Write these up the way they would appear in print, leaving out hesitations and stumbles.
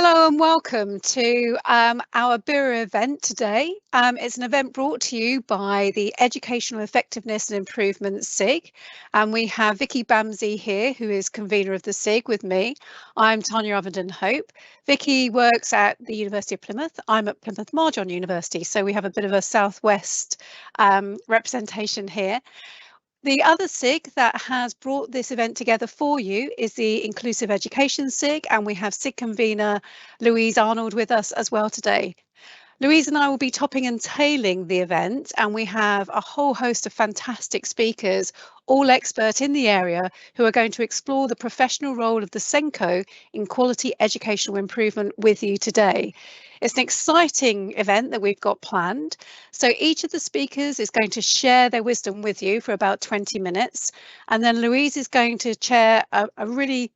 Hello and welcome to our Bureau event today. It's an event brought to you by the Educational Effectiveness and Improvement SIG, and we have Vicky Bamsey here, who is convener of the SIG with me. I'm Tanya Ovenden Hope. Vicky works at the University of Plymouth. I'm at Plymouth Marjon University, so we have a bit of a Southwest representation here. The other SIG that has brought this event together for you is the Inclusive Education SIG, and we have SIG convener Louise Arnold with us as well today. Louise and I will be topping and tailing the event, and we have a whole host of fantastic speakers, all expert in the area, who are going to explore the professional role of the SENCo in quality educational improvement with you today. It's an exciting event that we've got planned. So each of the speakers is going to share their wisdom with you for about 20 minutes. And then Louise is going to chair a really,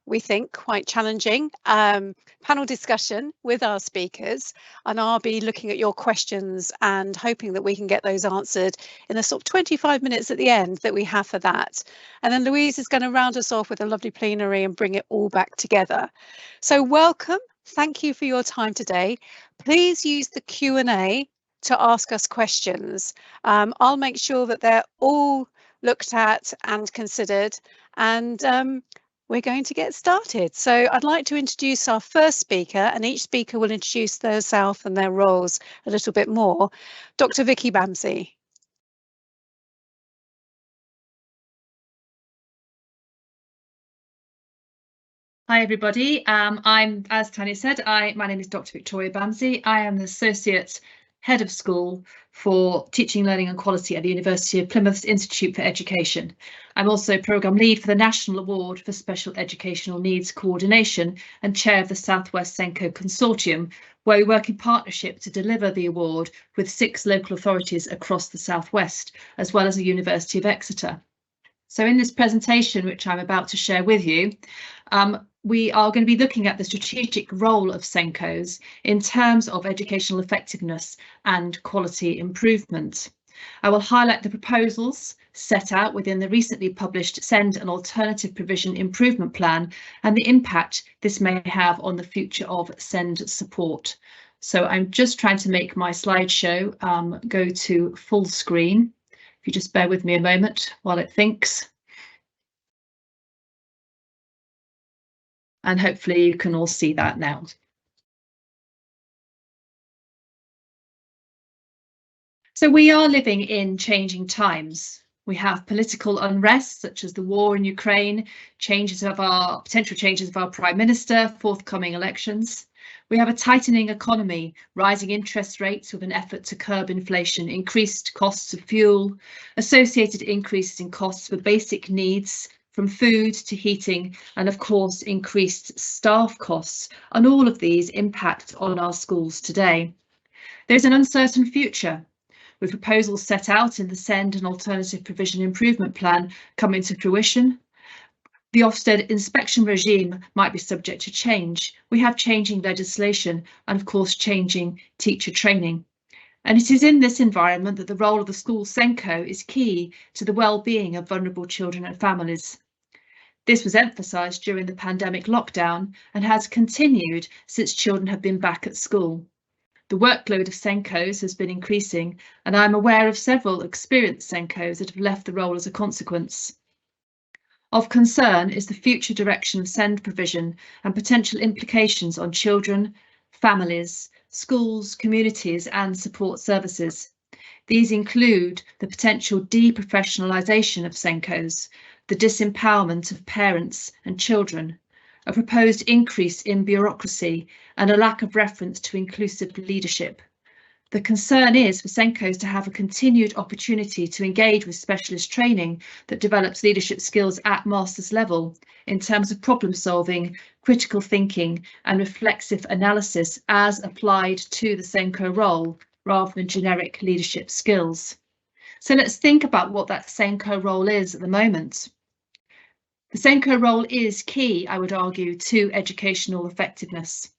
we think, quite challenging panel discussion with our speakers. And I'll be looking at your questions and hoping that we can get those answered in the sort of 25 minutes at the end that we have for that. And then Louise is going to round us off with a lovely plenary and bring it all back together. So welcome. Thank you for your time today. Please use the Q&A to ask us questions. I'll make sure that they're all looked at and considered, and we're going to get started. So I'd like to introduce our first speaker, and each speaker will introduce themselves and their roles a little bit more. Dr. Vicky Bamsey. Hi everybody, I'm, as Tanya said, my name is Dr. Victoria Bamsey. I am the Associate Head of School for Teaching, Learning and Quality at the University of Plymouth's Institute for Education. I'm also Programme Lead for the National Award for Special Educational Needs Coordination and Chair of the Southwest SENCo Consortium, where we work in partnership to deliver the award with 6 local authorities across the Southwest, as well as the University of Exeter. So in this presentation, which I'm about to share with you, we are going to be looking at the strategic role of SENCos in terms of educational effectiveness and quality improvement. I will highlight the proposals set out within the recently published SEND and Alternative Provision Improvement Plan and the impact this may have on the future of SEND support. So I'm just trying to make my slideshow go to full screen. If you just bear with me a moment while it thinks. And hopefully you can all see that now. So we are living in changing times. We have political unrest, such as the war in Ukraine, potential changes of our Prime Minister, forthcoming elections. We have a tightening economy, rising interest rates with an effort to curb inflation, increased costs of fuel, associated increases in costs for basic needs, from food to heating, and of course increased staff costs, and all of these impact on our schools today. There's an uncertain future, with proposals set out in the SEND and Alternative Provision Improvement Plan coming to fruition. The Ofsted inspection regime might be subject to change. We have changing legislation and of course changing teacher training. And it is in this environment that the role of the school SENCo is key to the well-being of vulnerable children and families. This was emphasised during the pandemic lockdown and has continued since children have been back at school. The workload of SENCos has been increasing, and I'm aware of several experienced SENCos that have left the role as a consequence. Of concern is the future direction of SEND provision and potential implications on children, families, schools, communities and support services. These include the potential deprofessionalisation of SENCos, the disempowerment of parents and children, a proposed increase in bureaucracy and a lack of reference to inclusive leadership. The concern is for SENCos to have a continued opportunity to engage with specialist training that develops leadership skills at master's level in terms of problem solving, critical thinking and reflexive analysis as applied to the SENCo role rather than generic leadership skills. So let's think about what that SENCo role is at the moment. The SENCo role is key, I would argue, to educational effectiveness.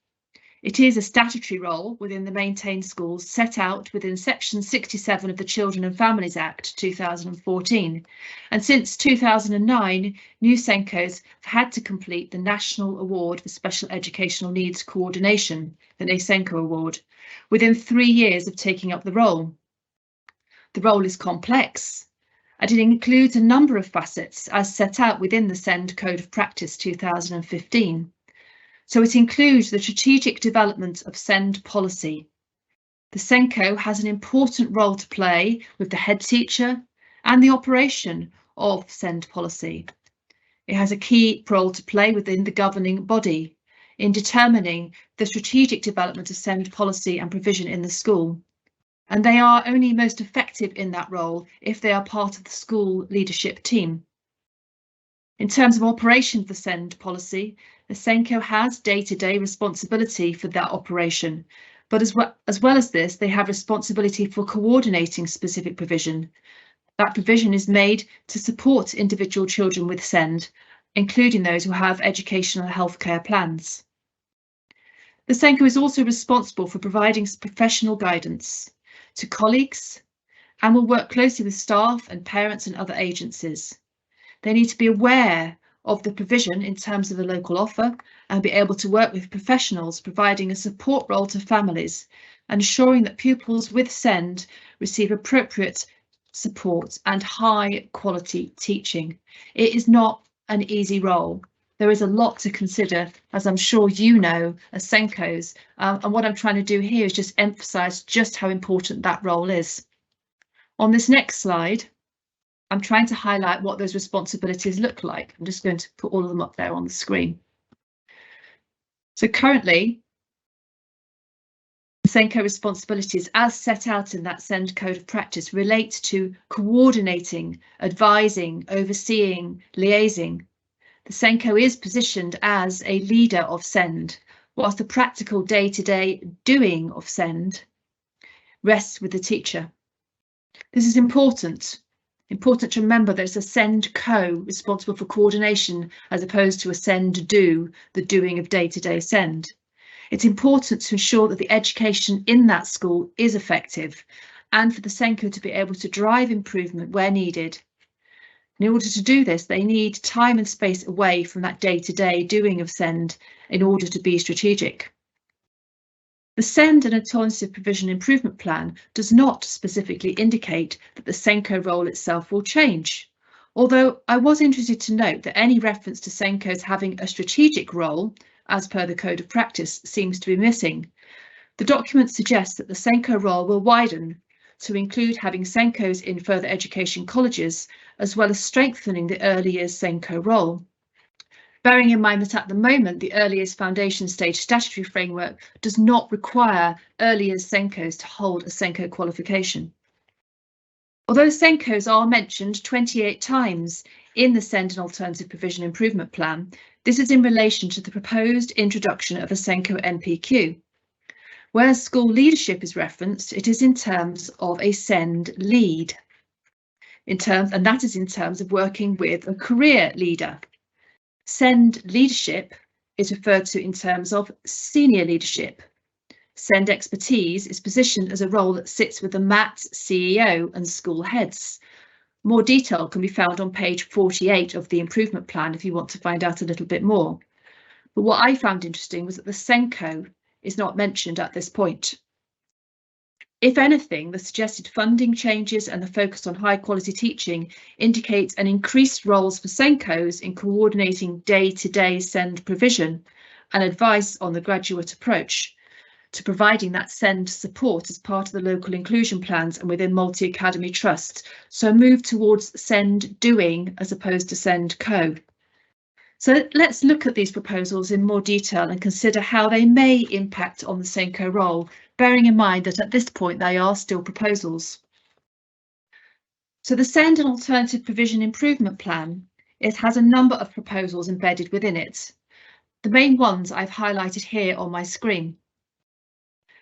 It is a statutory role within the maintained schools set out within Section 67 of the Children and Families Act 2014. And since 2009, new SENCos have had to complete the National Award for Special Educational Needs Coordination, the SENCo Award, within 3 years of taking up the role. The role is complex, and it includes a number of facets as set out within the SEND Code of Practice 2015. So it includes the strategic development of SEND policy. The SENCo has an important role to play with the head teacher and the operation of SEND policy. It has a key role to play within the governing body in determining the strategic development of SEND policy and provision in the school. And they are only most effective in that role if they are part of the school leadership team. In terms of operation of the SEND policy, the SENCo has day-to-day responsibility for that operation, but as well as this, they have responsibility for coordinating specific provision. That provision is made to support individual children with SEND, including those who have educational healthcare plans. The SENCo is also responsible for providing professional guidance to colleagues and will work closely with staff and parents and other agencies. They need to be aware of the provision in terms of the local offer and be able to work with professionals providing a support role to families and ensuring that pupils with SEND receive appropriate support and high quality teaching. It is not an easy role. There is a lot to consider, as I'm sure you know, as SENCos, and what I'm trying to do here is just emphasise just how important that role is. On this next slide, I'm trying to highlight what those responsibilities look like. I'm just going to put all of them up there on the screen. So currently, SENCo responsibilities as set out in that SEND Code of Practice relate to coordinating, advising, overseeing, liaising. The SENCo is positioned as a leader of SEND, whilst the practical day-to-day doing of SEND rests with the teacher. This is important to remember that it's a SENCo responsible for coordination as opposed to a SEND-do, the doing of day-to-day SEND. It's important to ensure that the education in that school is effective and for the SENCo to be able to drive improvement where needed. In order to do this, they need time and space away from that day-to-day doing of SEND in order to be strategic. The SEND and Alternative Provision Improvement Plan does not specifically indicate that the SENCo role itself will change, although I was interested to note that any reference to SENCos having a strategic role, as per the Code of Practice, seems to be missing. The document suggests that the SENCo role will widen to include having SENCos in further education colleges, as well as strengthening the early years SENCo role. Bearing in mind that at the moment, the early years foundation stage statutory framework does not require early years SENCos to hold a SENCo qualification. Although SENCos are mentioned 28 times in the SEND and Alternative Provision Improvement Plan, this is in relation to the proposed introduction of a SENCo NPQ. Where school leadership is referenced, it is in terms of a SEND lead, and that is in terms of working with a career leader. SEND leadership is referred to in terms of senior leadership. SEND expertise is positioned as a role that sits with the MAT CEO and school heads. More detail can be found on page 48 of the improvement plan if you want to find out a little bit more. But what I found interesting was that the SENCo is not mentioned at this point. If anything, the suggested funding changes and the focus on high quality teaching indicates an increased roles for SENCos in coordinating day-to-day SEND provision and advice on the graduate approach to providing that SEND support as part of the local inclusion plans and within multi-academy trusts. So a move towards SEND doing as opposed to SENCo. So let's look at these proposals in more detail and consider how they may impact on the SENCo role, bearing in mind that at this point they are still proposals. So the SEND and Alternative Provision Improvement Plan, it has a number of proposals embedded within it. The main ones I've highlighted here on my screen,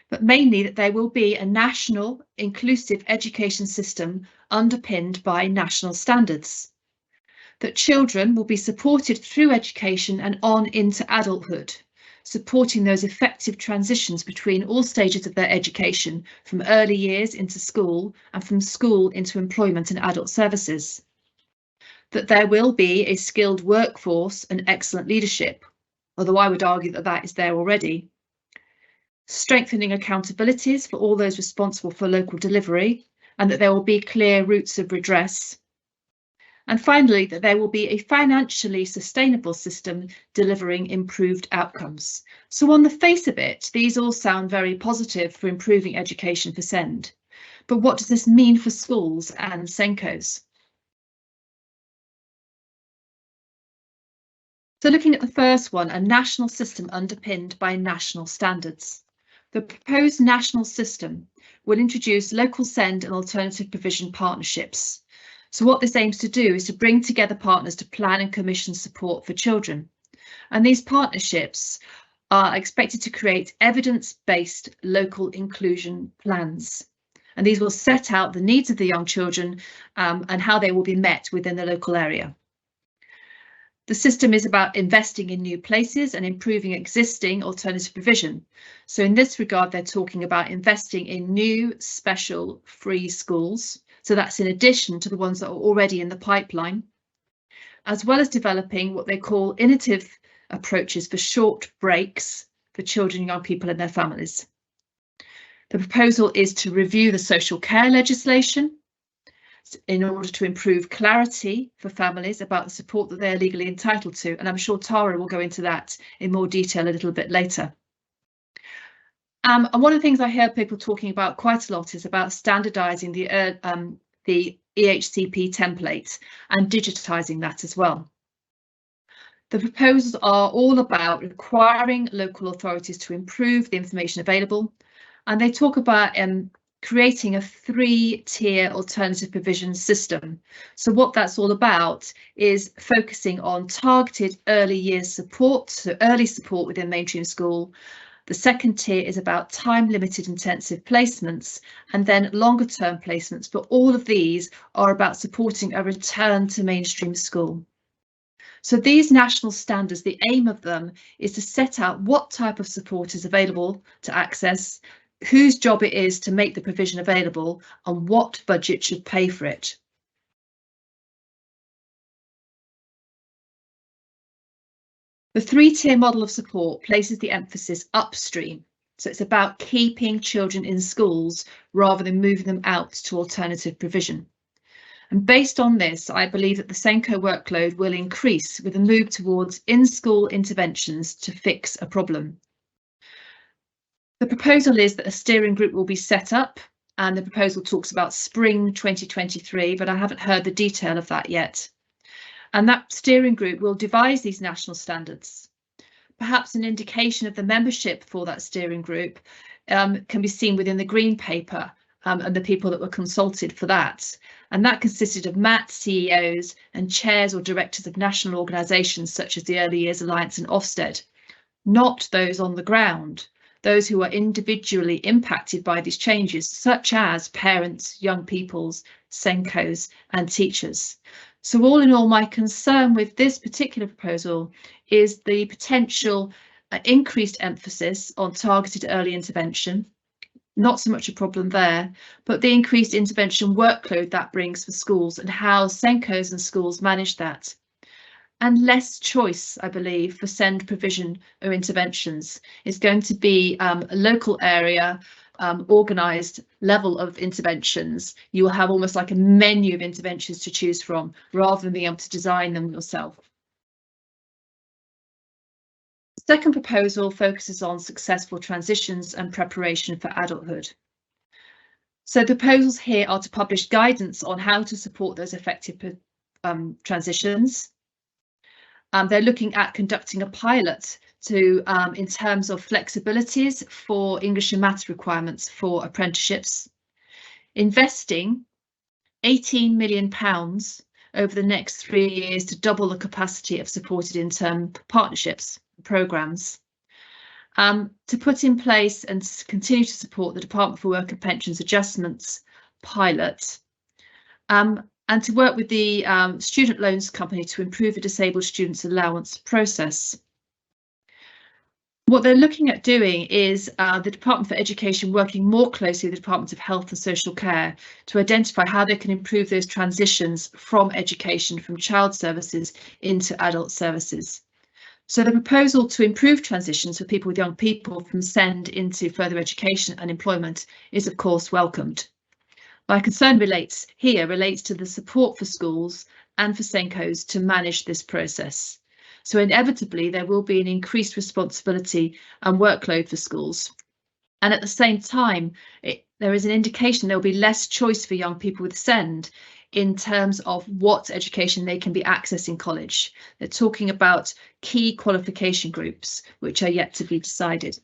but mainly that there will be a national inclusive education system underpinned by national standards, that children will be supported through education and on into adulthood supporting those effective transitions between all stages of their education, from early years into school and from school into employment and adult services. That there will be a skilled workforce and excellent leadership, although I would argue that that is there already. Strengthening accountabilities for all those responsible for local delivery, and that there will be clear routes of redress. And finally, that there will be a financially sustainable system delivering improved outcomes. So on the face of it, these all sound very positive for improving education for SEND. But what does this mean for schools and SENCos? So looking at the first one, a national system underpinned by national standards. The proposed national system will introduce local SEND and alternative provision partnerships. So what this aims to do is to bring together partners to plan and commission support for children. And these partnerships are expected to create evidence-based local inclusion plans. And these will set out the needs of the young children and how they will be met within the local area. The system is about investing in new places and improving existing alternative provision. So in this regard, they're talking about investing in new special free schools. So that's in addition to the ones that are already in the pipeline, as well as developing what they call innovative approaches for short breaks for children and young people and their families. The proposal is to review the social care legislation in order to improve clarity for families about the support that they're legally entitled to. And I'm sure Tara will go into that in more detail a little bit later. And one of the things I hear people talking about quite a lot is about standardising the EHCP template and digitising that as well. The proposals are all about requiring local authorities to improve the information available, and they talk about creating a 3-tier alternative provision system. So what that's all about is focusing on targeted early years support, so early support within mainstream school. The second tier is about time-limited intensive placements, and then longer term placements, but all of these are about supporting a return to mainstream school. So these national standards, the aim of them is to set out what type of support is available to access, whose job it is to make the provision available, and what budget should pay for it. The 3-tier model of support places the emphasis upstream. So it's about keeping children in schools rather than moving them out to alternative provision. And based on this, I believe that the SENCo workload will increase with a move towards in-school interventions to fix a problem. The proposal is that a steering group will be set up, and the proposal talks about spring 2023, but I haven't heard the detail of that yet. And that steering group will devise these national standards. Perhaps an indication of the membership for that steering group can be seen within the green paper and the people that were consulted for that. And that consisted of MAT CEOs and chairs or directors of national organisations such as the Early Years Alliance and Ofsted, not those on the ground, those who are individually impacted by these changes, such as parents, young peoples, SENCos and teachers. So all in all, my concern with this particular proposal is the potential increased emphasis on targeted early intervention. Not so much a problem there, but the increased intervention workload that brings for schools and how SENCos and schools manage that. And less choice, I believe, for SEND provision or interventions. Is going to be a local area, organised level of interventions. You will have almost like a menu of interventions to choose from, rather than being able to design them yourself. The second proposal focuses on successful transitions and preparation for adulthood. So the proposals here are to publish guidance on how to support those effective transitions. They're looking at conducting a pilot to in terms of flexibilities for English and maths requirements for apprenticeships, investing £18 million over the next 3 years to double the capacity of supported intern partnerships programmes, to put in place and continue to support the Department for Work and Pensions Adjustments pilot, and to work with the student loans company to improve the disabled students allowance process. What they're looking at doing is the Department for Education working more closely with the Department of Health and Social Care to identify how they can improve those transitions from education, from child services into adult services. So the proposal to improve transitions for people with young people from SEND into further education and employment is of course welcomed. My concern relates to the support for schools and for SENCos to manage this process. So inevitably there will be an increased responsibility and workload for schools. And at the same time, there is an indication there will be less choice for young people with SEND in terms of what education they can be accessing in college. They're talking about key qualification groups, which are yet to be decided.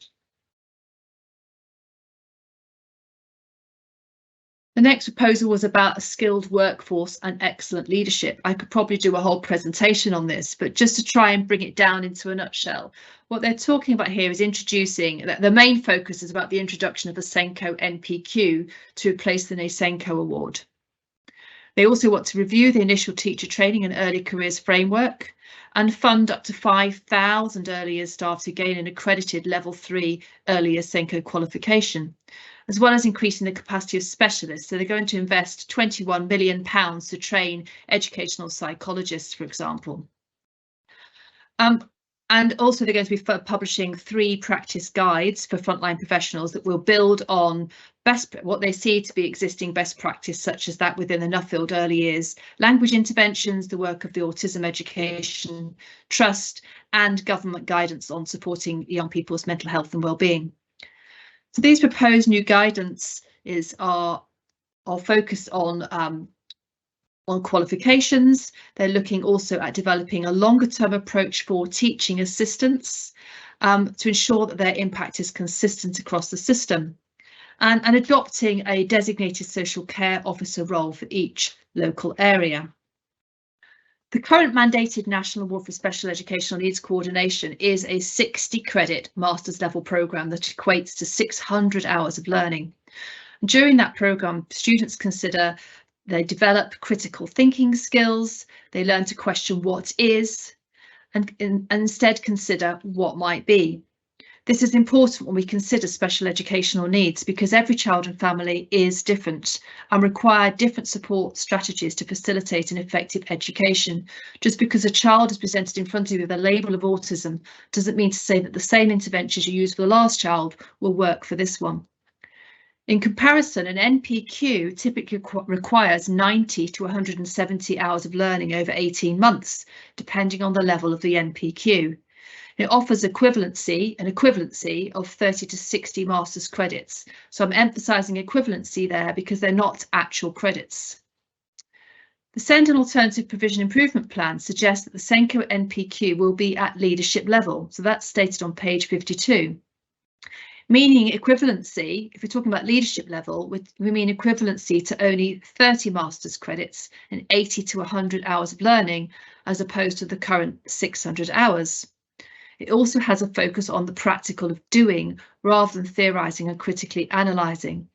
The next proposal was about a skilled workforce and excellent leadership. I could probably do a whole presentation on this, but just to try and bring it down into a nutshell, what they're talking about here is introducing, the main focus is about the introduction of a SENCo NPQ to replace the SENCo award. They also want to review the initial teacher training and early careers framework and fund up to 5,000 early years staff to gain an accredited level 3 early years SENCo qualification, as well as increasing the capacity of specialists. So they're going to invest £21 million to train educational psychologists, for example. And also they're going to be publishing 3 practice guides for frontline professionals that will build on what they see to be existing best practice, such as that within the Nuffield early years, language interventions, the work of the Autism Education Trust, and government guidance on supporting young people's mental health and well-being. So these proposed new guidance are focused on qualifications. They're looking also at developing a longer term approach for teaching assistants to ensure that their impact is consistent across the system, and adopting a designated social care officer role for each local area. The current mandated National Award for Special Educational Needs Coordination is a 60 credit master's level programme that equates to 600 hours of learning. During that programme, students they develop critical thinking skills, they learn to question what is, and instead consider what might be. This is important when we consider special educational needs, because every child and family is different and require different support strategies to facilitate an effective education. Just because a child is presented in front of you with a label of autism doesn't mean to say that the same interventions you used for the last child will work for this one. In comparison, an NPQ typically requires 90 to 170 hours of learning over 18 months, depending on the level of the NPQ. It offers an equivalency of 30 to 60 master's credits. So I'm emphasising equivalency there because they're not actual credits. The SEND and Alternative Provision Improvement Plan suggests that the SENCo NPQ will be at leadership level. So that's stated on page 52. Meaning equivalency, if we're talking about leadership level, we mean equivalency to only 30 master's credits and 80 to 100 hours of learning, as opposed to the current 600 hours. It also has a focus on the practical of doing rather than theorising and critically analysing.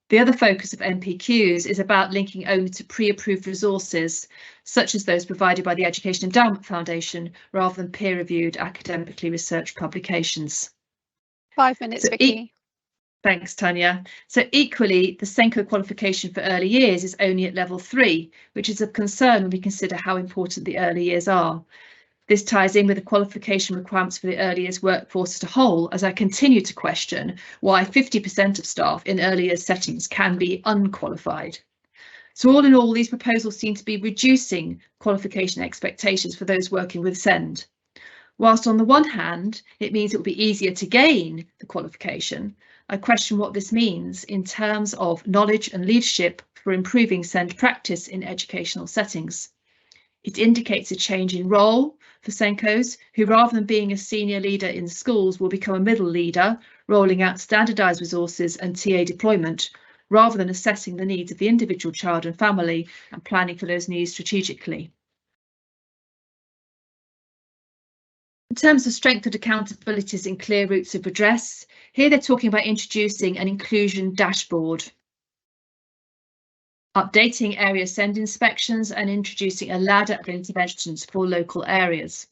The other focus of NPQs is about linking only to pre-approved resources, such as those provided by the Education Endowment Foundation, rather than peer-reviewed academically researched publications. 5 minutes, Vicky. Thanks, Tanya. So equally, the SENCo qualification for early years is only at level 3, which is of concern when we consider how important the early years are. This ties in with the qualification requirements for the early years workforce as a whole, as I continue to question why 50% of staff in early years settings can be unqualified. So all in all, these proposals seem to be reducing qualification expectations for those working with SEND. Whilst on the one hand, it means it will be easier to gain the qualification, I question what this means in terms of knowledge and leadership for improving SEND practice in educational settings. It indicates a change in role for SENCos, who rather than being a senior leader in schools will become a middle leader, rolling out standardised resources and TA deployment, rather than assessing the needs of the individual child and family and planning for those needs strategically. In terms of strengthened accountabilities and clear routes of redress, here they're talking about introducing an inclusion dashboard, updating area SEND inspections and introducing a ladder of interventions for local areas.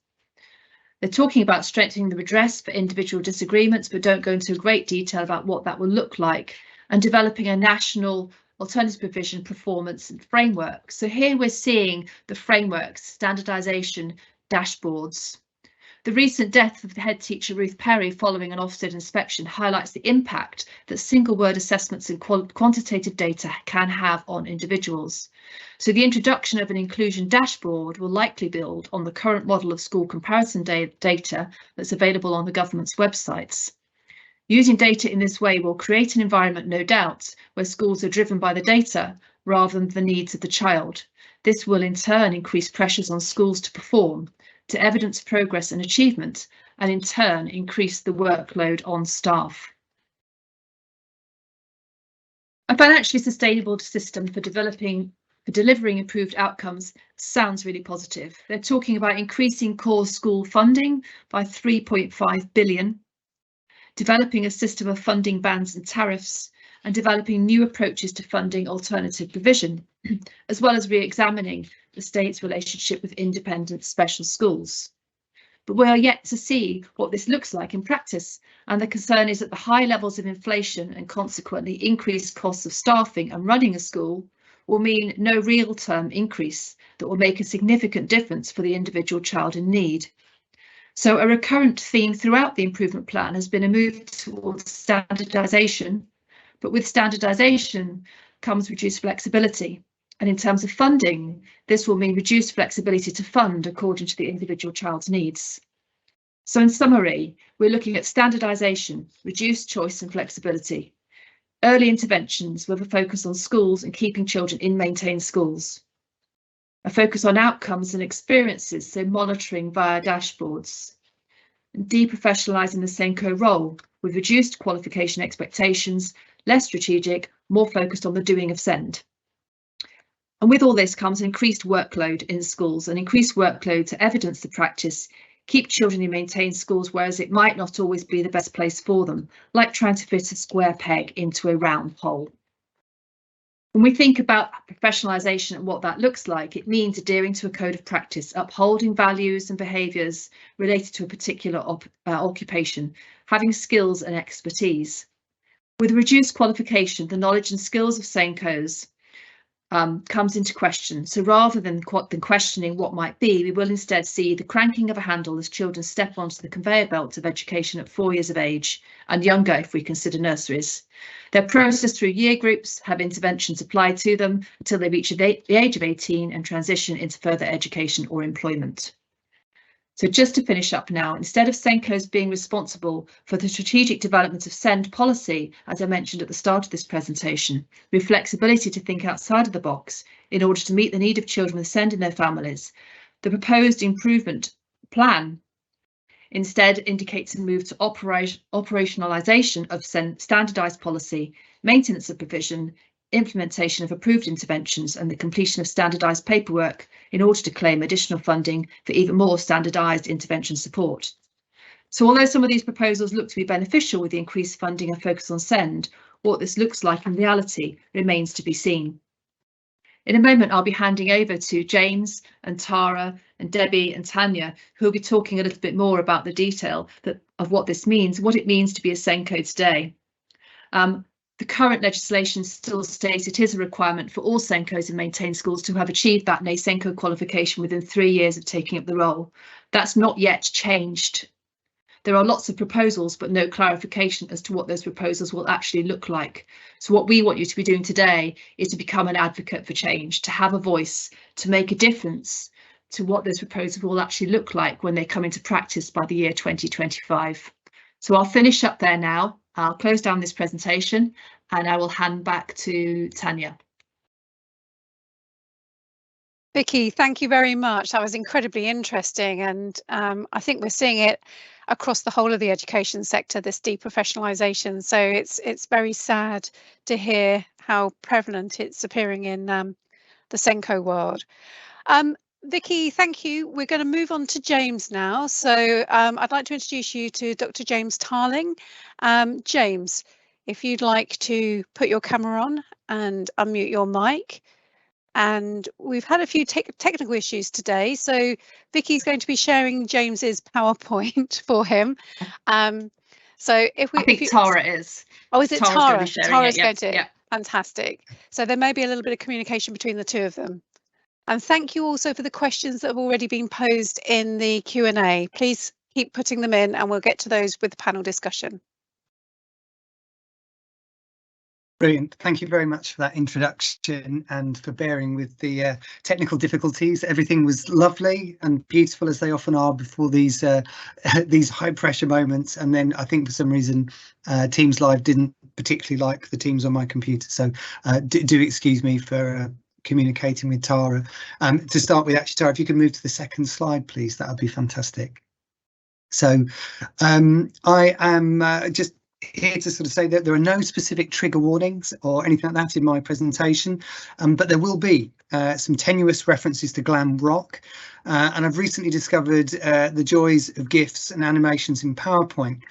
They're talking about strengthening the redress for individual disagreements, but don't go into great detail about what that will look like, and developing a national alternative provision performance and framework. So here we're seeing the frameworks, standardisation, dashboards. The recent death of the head teacher Ruth Perry following an Ofsted inspection highlights the impact that single word assessments and quantitative data can have on individuals. So the introduction of an inclusion dashboard will likely build on the current model of school comparison data that's available on the government's websites. Using data in this way will create an environment, no doubt, where schools are driven by the data rather than the needs of the child. This will in turn increase pressures on schools to perform, to evidence progress and achievement, and in turn increase the workload on staff. A financially sustainable system for delivering improved outcomes sounds really positive. They're talking about increasing core school funding by 3.5 billion, developing a system of funding bands and tariffs, and developing new approaches to funding alternative provision, as well as re-examining the state's relationship with independent special schools. But we are yet to see what this looks like in practice, and the concern is that the high levels of inflation and consequently increased costs of staffing and running a school will mean no real term increase that will make a significant difference for the individual child in need. So a recurrent theme throughout the improvement plan has been a move towards standardisation, but with standardisation comes reduced flexibility. And in terms of funding, this will mean reduced flexibility to fund according to the individual child's needs. So in summary, we're looking at standardisation, reduced choice and flexibility, early interventions with a focus on schools and keeping children in maintained schools, a focus on outcomes and experiences, so monitoring via dashboards, and deprofessionalising the SENCo role with reduced qualification expectations, less strategic, more focused on the doing of SEND. And with all this comes increased workload in schools, and increased workload to evidence the practice, keep children in maintained schools, whereas it might not always be the best place for them, like trying to fit a square peg into a round hole. When we think about professionalisation and what that looks like, it means adhering to a code of practice, upholding values and behaviours related to a particular occupation, having skills and expertise. With reduced qualification, the knowledge and skills of SENCos comes into question. So rather than questioning what might be, we will instead see the cranking of a handle as children step onto the conveyor belt of education at 4 years of age and younger if we consider nurseries. They're processed through year groups, have interventions applied to them until they reach the age of 18 and transition into further education or employment. So just to finish up now, instead of SENCos being responsible for the strategic development of SEND policy, as I mentioned at the start of this presentation, with flexibility to think outside of the box in order to meet the need of children with SEND in their families, the proposed improvement plan instead indicates a move to operationalisation of standardised policy, maintenance of provision, implementation of approved interventions and the completion of standardised paperwork in order to claim additional funding for even more standardised intervention support. So although some of these proposals look to be beneficial with the increased funding and focus on SEND, what this looks like in reality remains to be seen. In a moment, I'll be handing over to James and Tara and Debbie and Tanya, who will be talking a little bit more about the detail of what this means, what it means to be a SENCo today. The current legislation still states it is a requirement for all SENCos in maintained schools to have achieved that SENCo qualification within 3 years of taking up the role. That's not yet changed. There are lots of proposals, but no clarification as to what those proposals will actually look like. So what we want you to be doing today is to become an advocate for change, to have a voice, to make a difference to what those proposals will actually look like when they come into practice by the year 2025. So I'll finish up there now. I'll close down this presentation and I will hand back to Tanya. Vicky, thank you very much. That was incredibly interesting, and I think we're seeing it across the whole of the education sector, this deprofessionalisation. So it's very sad to hear how prevalent it's appearing in the SENCo world. Vicky, thank you. We're going to move on to James now. So I'd like to introduce you to Dr. James Tarling. James, if you'd like to put your camera on and unmute your mic. And we've had a few technical issues today, so Vicky's going to be sharing James's PowerPoint for him. So if I think Tara is. Oh, is it Tara's Tara? going to be sharing it. Going to. Yeah. Fantastic. So there may be a little bit of communication between the two of them. And thank you also for the questions that have already been posed in the Q&A. Please keep putting them in and we'll get to those with the panel discussion. Brilliant. Thank you very much for that introduction and for bearing with the technical difficulties. Everything was lovely and beautiful, as they often are before these these high pressure moments. And then I think for some reason Teams Live didn't particularly like the Teams on my computer. So do excuse me for communicating with Tara. To start with, actually, Tara, if you could move to the second slide, please, that would be fantastic. So I am just here to sort of say that there are no specific trigger warnings or anything like that in my presentation, but there will be some tenuous references to glam rock, and I've recently discovered the joys of GIFs and animations in PowerPoint.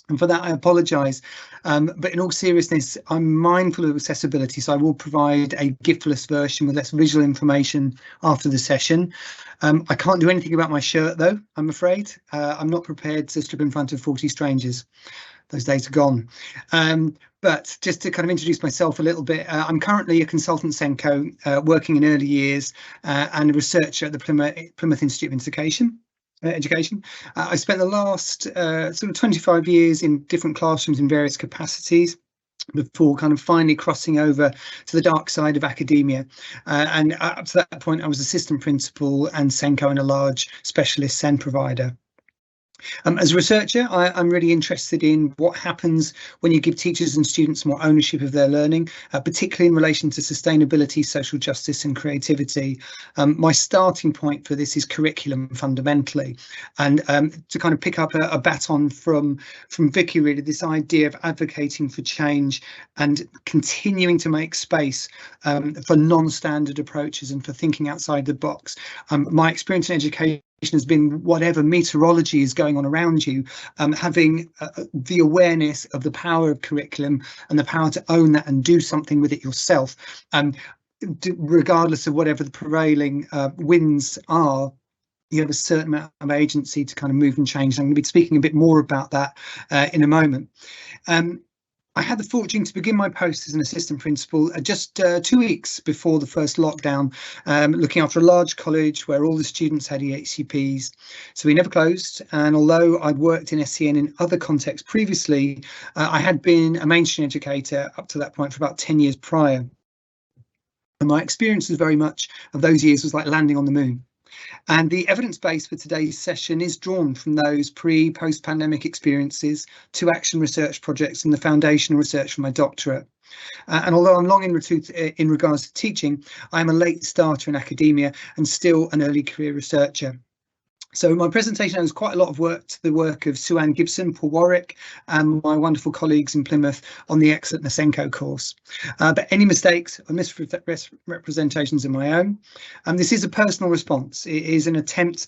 And for that, I apologise. But in all seriousness, I'm mindful of accessibility, so I will provide a GIF-less version with less visual information after the session. I can't do anything about my shirt, though, I'm afraid. I'm not prepared to strip in front of 40 strangers. Those days are gone. But just to kind of introduce myself a little bit, I'm currently a consultant SENCo working in early years and a researcher at the Plymouth Institute of Education. I spent the last sort of 25 years in different classrooms in various capacities before kind of finally crossing over to the dark side of academia. And up to that point, I was assistant principal and SENCo in a large specialist SEN provider. As a researcher, I'm really interested in what happens when you give teachers and students more ownership of their learning, particularly in relation to sustainability, social justice and creativity. My starting point for this is curriculum fundamentally. And to kind of pick up a baton from Vicky, really, this idea of advocating for change and continuing to make space for non-standard approaches and for thinking outside the box. My experience in education has been whatever meteorology is going on around you, having the awareness of the power of curriculum and the power to own that and do something with it yourself, regardless of whatever the prevailing winds are. You have a certain amount of agency to kind of move and change. I'm going to be speaking a bit more about that in a moment. I had the fortune to begin my post as an assistant principal just 2 weeks before the first lockdown, looking after a large college where all the students had EHCPs. So we never closed. And although I'd worked in SEN in other contexts previously, I had been a mainstream educator up to that point for about 10 years prior. And my experience was very much of those years was like landing on the moon. And the evidence base for today's session is drawn from those post-pandemic experiences, 2 action research projects and the foundational research for my doctorate. And although I'm long in regards to teaching, I'm a late starter in academia and still an early career researcher. So my presentation owes quite a lot of work to the work of Sue Ann Gibson, Paul Warwick, and my wonderful colleagues in Plymouth on the excellent SENCo course. But any mistakes or misrepresentations are my own. And this is a personal response. It is an attempt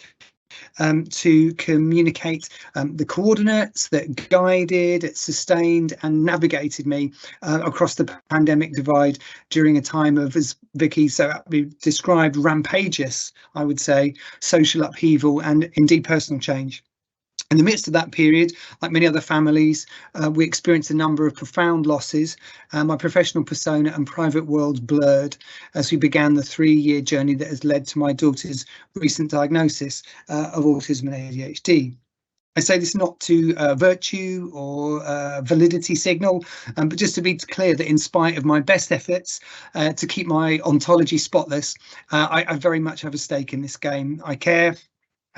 to communicate the coordinates that guided, sustained and navigated me across the pandemic divide during a time of, as Vicky so aptly described, rampageous, I would say, social upheaval and indeed personal change. In the midst of that period, like many other families, we experienced a number of profound losses. My professional persona and private worlds blurred as we began the 3-year journey that has led to my daughter's recent diagnosis of autism and ADHD. I say this not to virtue or validity signal, but just to be clear that in spite of my best efforts to keep my ontology spotless, I very much have a stake in this game. I care.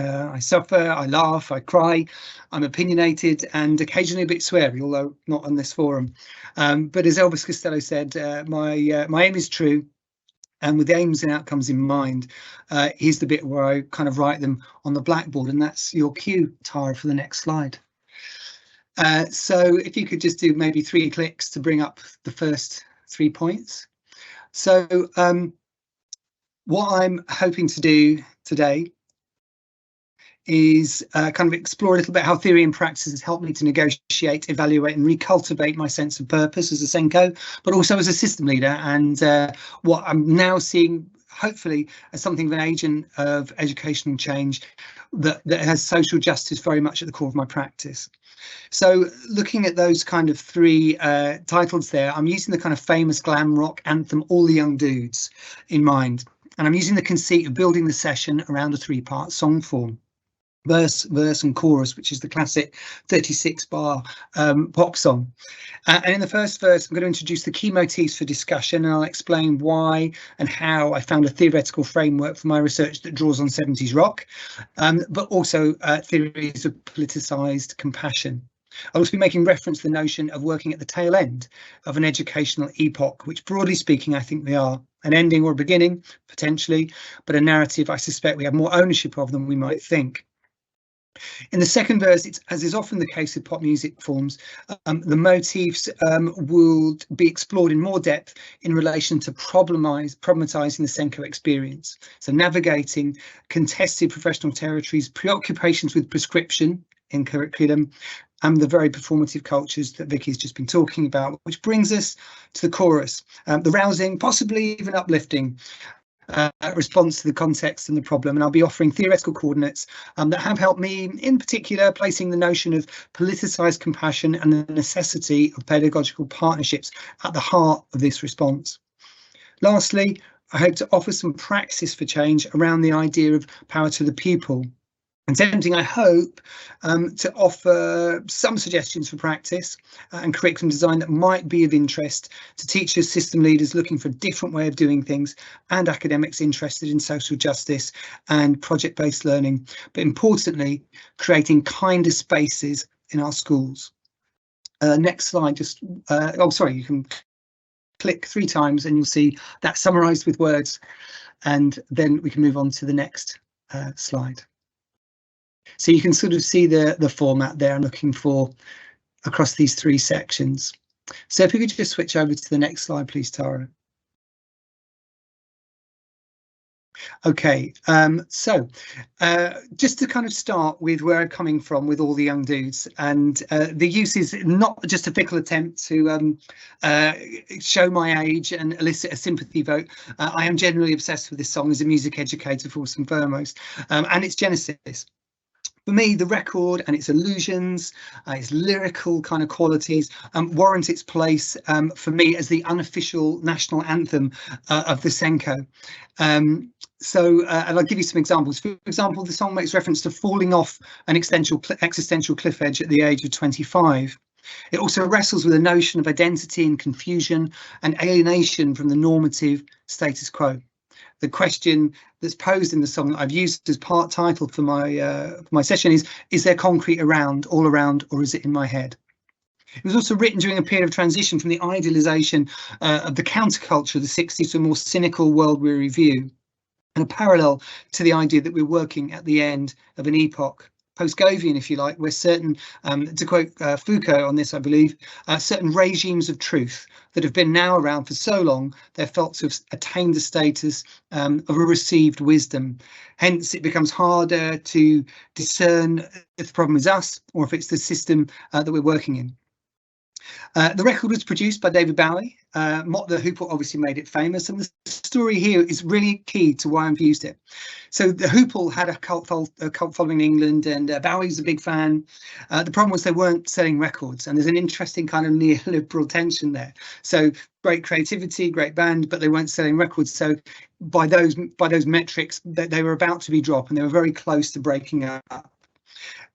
I suffer, I laugh, I cry, I'm opinionated and occasionally a bit sweary, although not on this forum. But as Elvis Costello said, my aim is true, and with the aims and outcomes in mind, here's the bit where I kind of write them on the blackboard, and that's your cue, Tara, for the next slide. So if you could just do maybe 3 clicks to bring up the first 3 points. So what I'm hoping to do today is kind of explore a little bit how theory and practice has helped me to negotiate, evaluate and recultivate my sense of purpose as a SENCo, but also as a system leader, and what I'm now seeing hopefully as something of an agent of educational change that has social justice very much at the core of my practice. So looking at those kind of three titles there, I'm using the kind of famous glam rock anthem All the Young Dudes in mind, and I'm using the conceit of building the session around a three-part song form. Verse, and chorus, which is the classic 36-bar pop song. And in the first verse, I'm going to introduce the key motifs for discussion, and I'll explain why and how I found a theoretical framework for my research that draws on 70s rock, but also theories of politicised compassion. I'll also be making reference to the notion of working at the tail end of an educational epoch, which broadly speaking, I think we are. An ending or a beginning, potentially, but a narrative I suspect we have more ownership of than we might think. In the second verse, it's, as is often the case with pop music forms, the motifs will be explored in more depth in relation to problematizing the SENCo experience. So navigating contested professional territories, preoccupations with prescription in curriculum, and the very performative cultures that Vicky's just been talking about, which brings us to the chorus, the rousing, possibly even uplifting response to the context and the problem, and I'll be offering theoretical coordinates that have helped me, in particular, placing the notion of politicised compassion and the necessity of pedagogical partnerships at the heart of this response. Lastly, I hope to offer some practice for change around the idea of power to the pupil. Attempting, I hope, to offer some suggestions for practice and curriculum design that might be of interest to teachers, system leaders looking for a different way of doing things, and academics interested in social justice and project-based learning, but importantly, creating kinder spaces in our schools. Next slide, just, oh, sorry, you can click 3 times and you'll see that summarised with words, and then we can move on to the next slide. So you can sort of see the format there I'm looking for across these 3 sections. So if we could just switch over to the next slide, please, Tara. Okay, so just to kind of start with where I'm coming from with All the Young Dudes, and the use is not just a fickle attempt to show my age and elicit a sympathy vote. I am generally obsessed with this song as a music educator, first and foremost, and its genesis. For me, the record and its allusions, its lyrical kind of qualities warrant its place for me as the unofficial national anthem of the SENCo. And I'll give you some examples. For example, the song makes reference to falling off an existential cliff edge at the age of 25. It also wrestles with the notion of identity and confusion and alienation from the normative status quo. The question that's posed in the song that I've used as part title for my session is there concrete around, all around, or is it in my head? It was also written during a period of transition from the idealisation of the counterculture of the 60s to a more cynical, world-weary view, and a parallel to the idea that we're working at the end of an epoch, post-Govian, if you like, where certain, to quote Foucault on this, I believe, certain regimes of truth that have been now around for so long, they're felt to have attained the status of a received wisdom. Hence, it becomes harder to discern if the problem is us or if it's the system that we're working in. The record was produced by David Bowie. Mott the Hoople obviously made it famous, and the story here is really key to why I've used it. So the Hoople had a cult following in England, and Bowie's a big fan. The problem was they weren't selling records, and there's an interesting kind of neoliberal tension there. So great creativity, great band, but they weren't selling records. So by those metrics, they were about to be dropped, and they were very close to breaking up.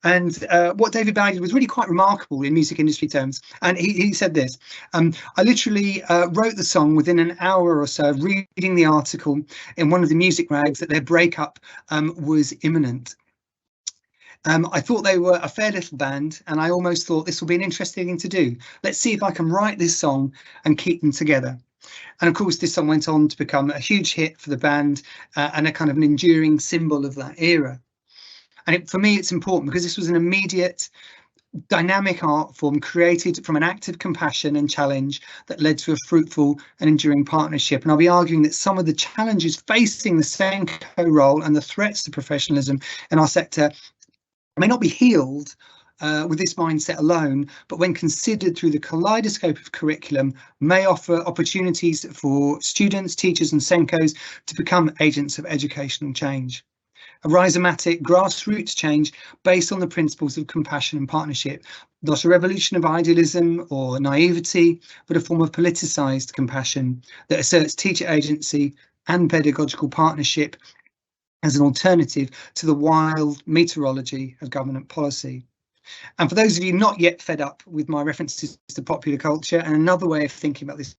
And what David Bowie did was really quite remarkable in music industry terms. And he said this, I literally wrote the song within an hour or so of reading the article in one of the music rags that their breakup was imminent. I thought they were a fair little band, and I almost thought this will be an interesting thing to do. Let's see if I can write this song and keep them together. And of course, this song went on to become a huge hit for the band and a kind of an enduring symbol of that era. And for me, it's important because this was an immediate, dynamic art form created from an act of compassion and challenge that led to a fruitful and enduring partnership. And I'll be arguing that some of the challenges facing the SENCo role and the threats to professionalism in our sector may not be healed with this mindset alone, but when considered through the kaleidoscope of curriculum, may offer opportunities for students, teachers and SENCos to become agents of educational change. A rhizomatic grassroots change based on the principles of compassion and partnership, not a revolution of idealism or naivety, but a form of politicised compassion that asserts teacher agency and pedagogical partnership as an alternative to the wild meteorology of government policy. And for those of you not yet fed up with my references to popular culture, and another way of thinking about this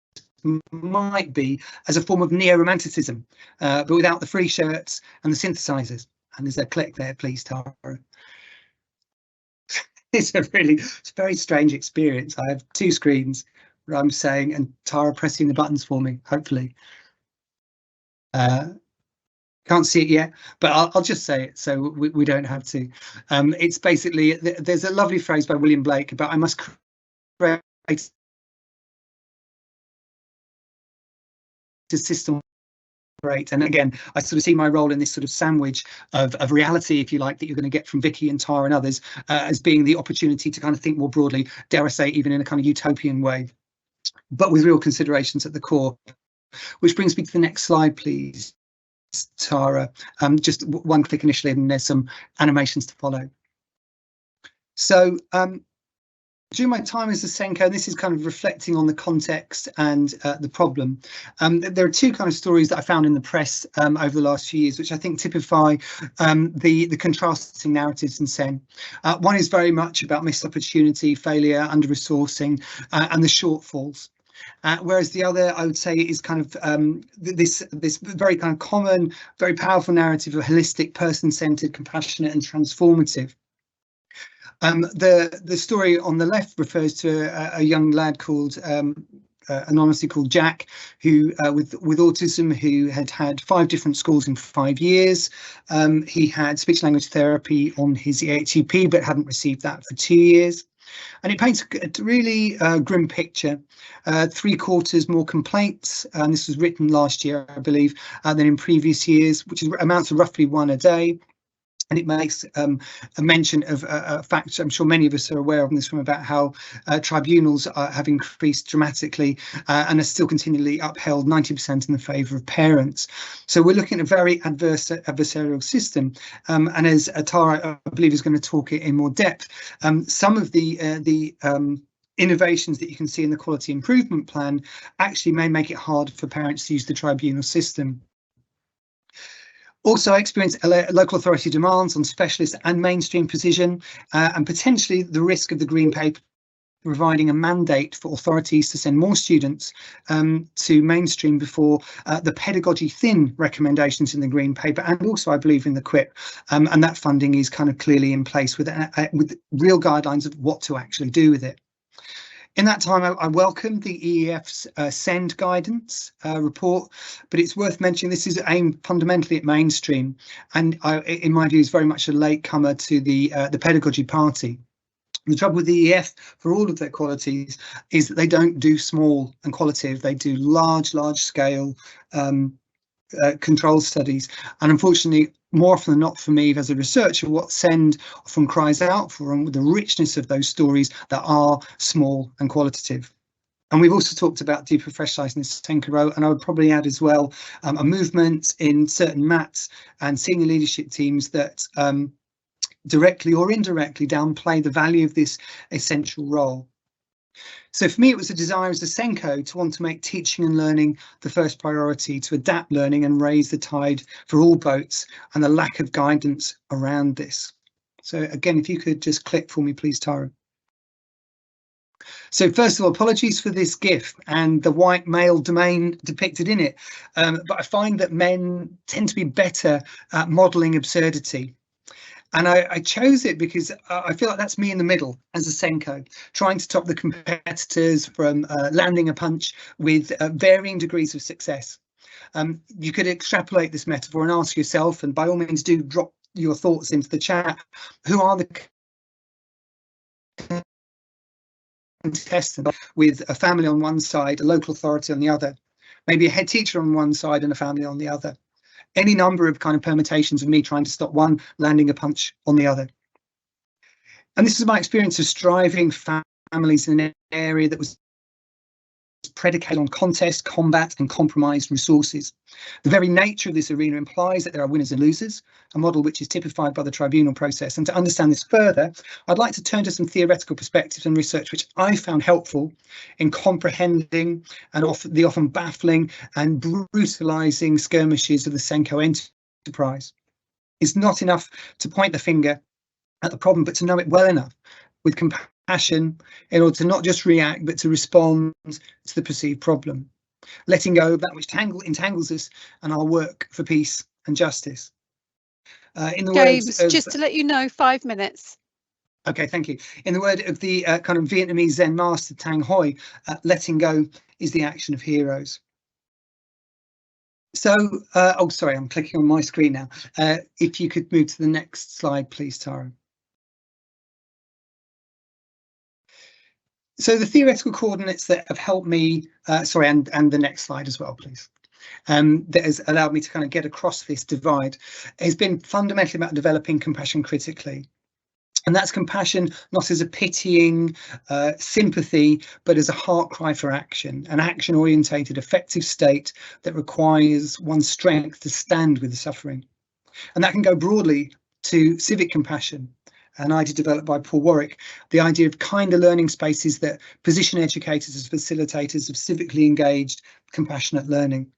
might be as a form of neo-romanticism, but without the free shirts and the synthesizers. And there's a click there, please, Tara. It's a very strange experience. I have two screens where I'm saying and Tara pressing the buttons for me, hopefully. Can't see it yet, but I'll just say it so we don't have to. It's basically, there's a lovely phrase by William Blake about I must create a system. Great. And again, I sort of see my role in this sort of sandwich of reality, if you like, that you're going to get from Vicky and Tara and others as being the opportunity to kind of think more broadly, dare I say, even in a kind of utopian way, but with real considerations at the core. Which brings me to the next slide, please, Tara. Just one click initially, and there's some animations to follow. So during my time as a SENCo, and this is kind of reflecting on the context and the problem, there are two kind of stories that I found in the press over the last few years, which I think typify the contrasting narratives in SEN. One is very much about missed opportunity, failure, under-resourcing, and the shortfalls. Whereas the other, I would say, is kind of this very kind of common, very powerful narrative of holistic, person-centered, compassionate and transformative. The story on the left refers to a young lad called anonymously called Jack, who with autism, who had 5 different schools in 5 years. He had speech language therapy on his EHCP, but hadn't received that for 2 years. And it paints a really grim picture. 3/4 more complaints, and this was written last year, I believe, than in previous years, which amounts to roughly 1 a day. And it makes a mention of a fact I'm sure many of us are aware of in this room about how tribunals have increased dramatically and are still continually upheld 90% in the favour of parents. So we're looking at a very adversarial system. And as Tara, I believe, is going to talk it in more depth, some of the innovations that you can see in the quality improvement plan actually may make it hard for parents to use the tribunal system. Also, I experienced local authority demands on specialist and mainstream precision, and potentially the risk of the Green Paper providing a mandate for authorities to send more students to mainstream before the pedagogy thin recommendations in the Green Paper, and also I believe in the QUIP, and that funding is kind of clearly in place with real guidelines of what to actually do with it. In that time, I welcomed the EEF's SEND guidance report, but it's worth mentioning this is aimed fundamentally at mainstream, and in my view is very much a latecomer to the pedagogy party. The trouble with the EEF, for all of their qualities, is that they don't do small and qualitative, they do large scale control studies. And unfortunately, more often than not for me as a researcher, what SEND often cries out for, and the richness of those stories that are small and qualitative. And we've also talked about deprofessionalising this SENCo role, and I would probably add as well a movement in certain MATs and senior leadership teams that directly or indirectly downplay the value of this essential role. So for me, it was a desire as a SENCo to want to make teaching and learning the first priority, to adapt learning and raise the tide for all boats, and the lack of guidance around this. So again, if you could just click for me, please, Tara. So first of all, apologies for this GIF and the white male domain depicted in it, but I find that men tend to be better at modelling absurdity. And I chose it because I feel like that's me in the middle as a SENCo, trying to top the competitors from landing a punch with varying degrees of success. You could extrapolate this metaphor and ask yourself, and by all means do drop your thoughts into the chat, who are the contestants with a family on one side, a local authority on the other, maybe a head teacher on one side and a family on the other. Any number of kind of permutations of me trying to stop one landing a punch on the other. And this is my experience of striving families in an area that was predicated on contest, combat and compromised resources. The very nature of this arena implies that there are winners and losers, a model which is typified by the tribunal process. And to understand this further, I'd like to turn to some theoretical perspectives and research which I found helpful in comprehending the often baffling and brutalising skirmishes of the SENCo enterprise. It's not enough to point the finger at the problem, but to know it well enough with compassion in order to not just react, but to respond to the perceived problem, letting go of that which entangles us and our work for peace and justice. In the James, words of, just to let you know, 5 minutes. Okay, thank you. In the word of the kind of Vietnamese Zen master Tang Hoi, letting go is the action of heroes. So, oh, sorry, I'm clicking on my screen now. If you could move to the next slide, please, Tara. So the theoretical coordinates that have helped me, sorry, and the next slide as well, please, that has allowed me to kind of get across this divide, has been fundamentally about developing compassion critically. And that's compassion not as a pitying sympathy, but as a heart cry for action, an action-orientated, effective state that requires one's strength to stand with the suffering. And that can go broadly to civic compassion, an idea developed by Paul Warwick, the idea of kinder learning spaces that position educators as facilitators of civically engaged, compassionate learning.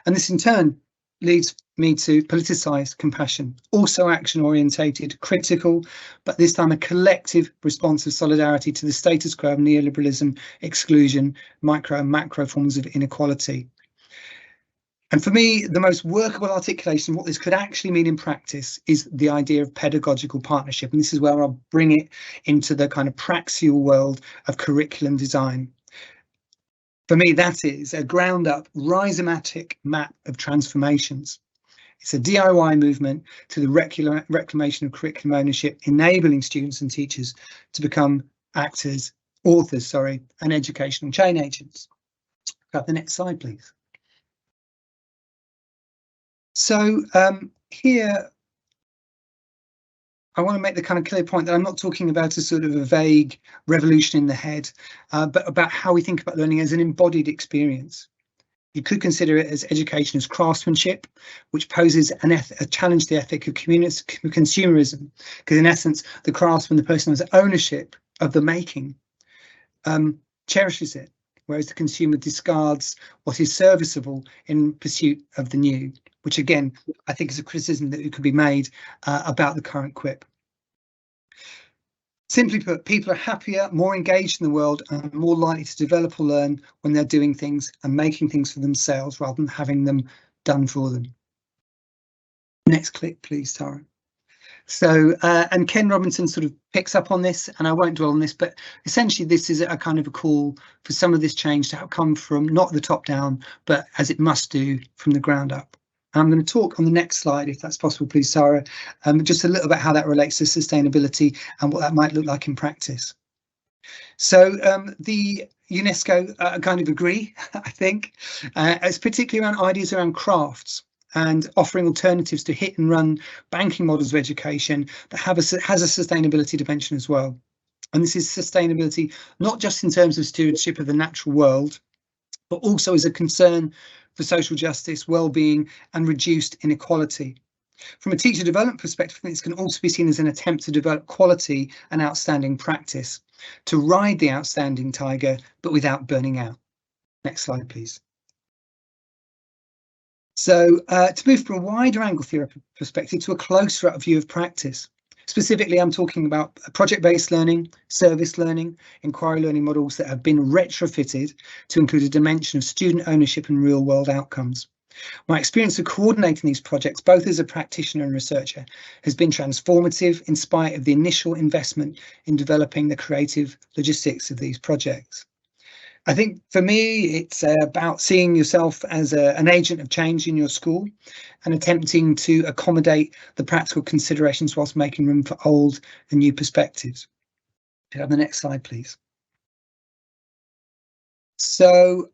And this in turn leads me to politicise compassion, also action-orientated, critical, but this time a collective response of solidarity to the status quo of neoliberalism, exclusion, micro and macro forms of inequality. And for me, the most workable articulation of what this could actually mean in practice is the idea of pedagogical partnership. And this is where I'll bring it into the kind of praxial world of curriculum design. For me, that is a ground up rhizomatic map of transformations. It's a DIY movement to the reclamation of curriculum ownership, enabling students and teachers to become authors, and educational change agents. Got the next slide, please. So here, I want to make the kind of clear point that I'm not talking about a sort of a vague revolution in the head, but about how we think about learning as an embodied experience. You could consider it as education as craftsmanship, which poses a challenge to the ethic of consumerism, because in essence, the craftsman, the person who has ownership of the making, cherishes it, whereas the consumer discards what is serviceable in pursuit of the new, which again, I think is a criticism that could be made about the current quip. Simply put, people are happier, more engaged in the world and more likely to develop or learn when they're doing things and making things for themselves rather than having them done for them. Next clip, please, Tara. So, and Ken Robinson sort of picks up on this, and I won't dwell on this, but essentially this is a kind of a call for some of this change to come from not the top down, but as it must do from the ground up. And I'm going to talk on the next slide, if that's possible, please, Sarah, just a little bit how that relates to sustainability and what that might look like in practice. So the UNESCO kind of agree, I think, it's particularly around ideas around crafts and offering alternatives to hit and run banking models of education that has a sustainability dimension as well. And this is sustainability, not just in terms of stewardship of the natural world, but also as a concern for social justice, well-being and reduced inequality. From a teacher development perspective, this can also be seen as an attempt to develop quality and outstanding practice, to ride the outstanding tiger, but without burning out. Next slide, please. So to move from a wider angle theory perspective to a closer up view of practice. Specifically, I'm talking about project-based learning, service learning, inquiry learning models that have been retrofitted to include a dimension of student ownership and real-world outcomes. My experience of coordinating these projects, both as a practitioner and researcher, has been transformative in spite of the initial investment in developing the creative logistics of these projects. I think for me, it's about seeing yourself as an agent of change in your school and attempting to accommodate the practical considerations whilst making room for old and new perspectives. Could I have the next slide, please? So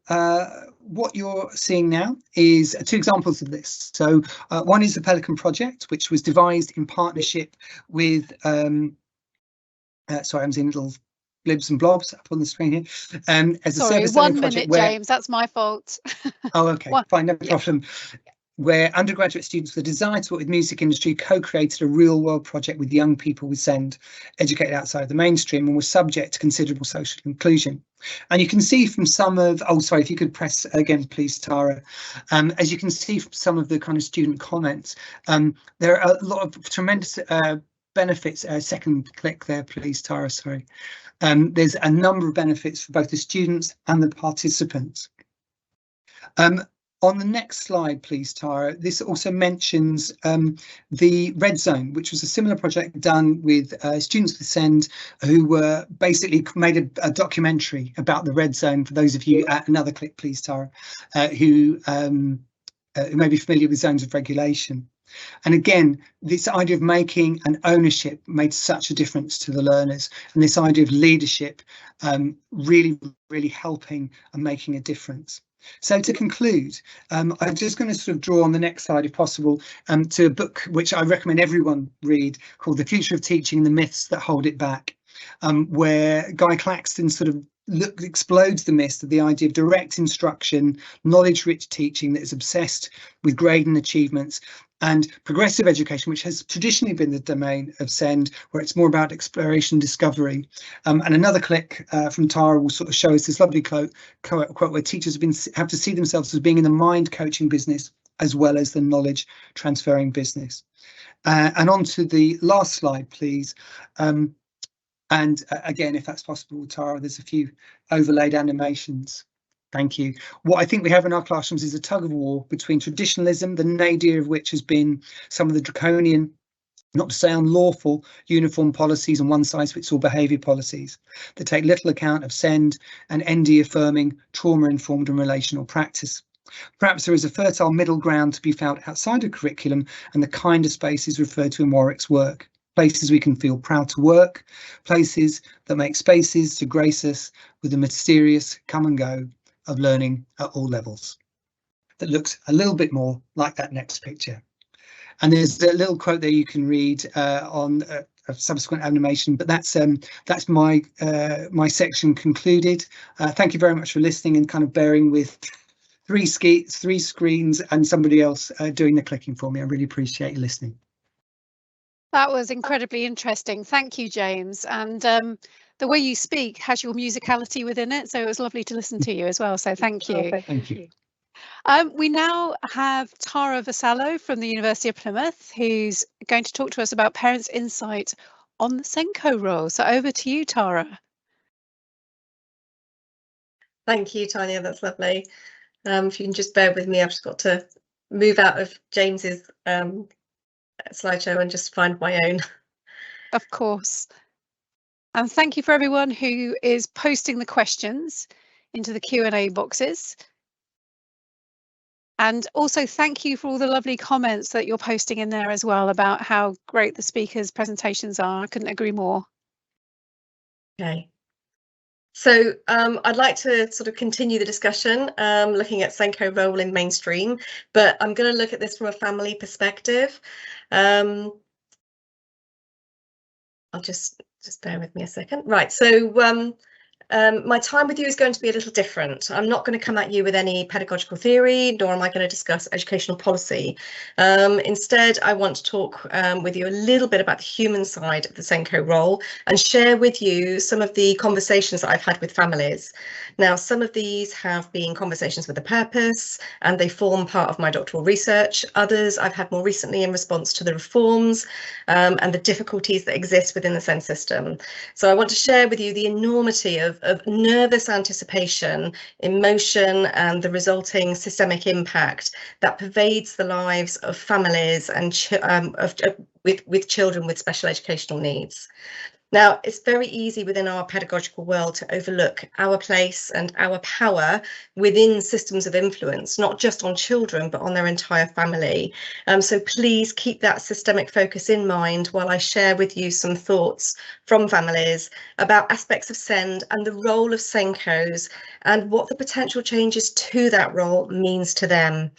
what you're seeing now is two examples of this. So one is the Pelican project, which was devised in partnership with sorry, I'm seeing little blibs and blobs up on the screen here. As a Sorry, service 1 learning project minute, where, James, that's my fault. oh, okay, One. fine, no Yeah. problem. Where undergraduate students with a desire to work with music industry co-created a real-world project with young people with SEND, educated outside the mainstream, and was subject to considerable social inclusion. And you can see from some of, oh, sorry, if you could press again, please, Tara. As you can see from some of the kind of student comments, there are a lot of tremendous benefits. Second click there, please, Tara, sorry. There's a number of benefits for both the students and the participants. On the next slide, please, Tara, this also mentions the Red Zone, which was a similar project done with students with SEND who were basically made a documentary about the Red Zone. For those of you, another click, please, Tara, who may be familiar with zones of regulation. And again, this idea of making an ownership made such a difference to the learners, and this idea of leadership really helping and making a difference. So to conclude, I'm just going to sort of draw on the next slide, if possible, to a book which I recommend everyone read called The Future of Teaching and the Myths That Hold It Back, where Guy Claxton sort of explodes the myth of the idea of direct instruction, knowledge-rich teaching that is obsessed with grade and achievements, and progressive education, which has traditionally been the domain of SEND, where it's more about exploration and discovery. And another click from Tara will sort of show us this lovely quote where teachers have to see themselves as being in the mind coaching business as well as the knowledge transferring business. And on to the last slide, please. And again, if that's possible, Tara, there's a few overlaid animations. Thank you. What I think we have in our classrooms is a tug of war between traditionalism, the nadir of which has been some of the draconian, not to say unlawful, uniform policies and one-size-fits-all behaviour policies that take little account of SEND and ND affirming trauma-informed and relational practice. Perhaps there is a fertile middle ground to be found outside of curriculum and the kind of spaces referred to in Warwick's work. Places we can feel proud to work, places that make spaces to grace us with the mysterious come and go of learning at all levels. That looks a little bit more like that next picture. And there's a little quote there you can read on a subsequent animation, but that's my my section concluded. Thank you very much for listening and kind of bearing with three screens and somebody else doing the clicking for me. I really appreciate you listening. That was incredibly interesting. Thank you, James. And the way you speak has your musicality within it, so it was lovely to listen to you as well. So thank you. Thank you. We now have Tara Vassallo from the University of Plymouth, who's going to talk to us about parents' insight on the SENCo role. So over to you, Tara. Thank you, Tanya. That's lovely. If you can just bear with me, I've just got to move out of James's slideshow and just find my own. Of course. And thank you for everyone who is posting the questions into the Q&A boxes. And also thank you for all the lovely comments that you're posting in there as well about how great the speakers' presentations are. I couldn't agree more. Okay. So I'd like to sort of continue the discussion looking at SENCo role in mainstream, but I'm going to look at this from a family perspective. I'll just bear with me a second. Right, so my time with you is going to be a little different. I'm not going to come at you with any pedagogical theory, nor am I going to discuss educational policy. Instead, I want to talk with you a little bit about the human side of the SENCo role and share with you some of the conversations that I've had with families. Now, some of these have been conversations with a purpose and they form part of my doctoral research. Others I've had more recently in response to the reforms and the difficulties that exist within the SEN system. So I want to share with you the enormity of nervous anticipation, emotion, and the resulting systemic impact that pervades the lives of families and with children with special educational needs. Now, it's very easy within our pedagogical world to overlook our place and our power within systems of influence, not just on children, but on their entire family. So please keep that systemic focus in mind while I share with you some thoughts from families about aspects of SEND and the role of SENCos and what the potential changes to that role means to them.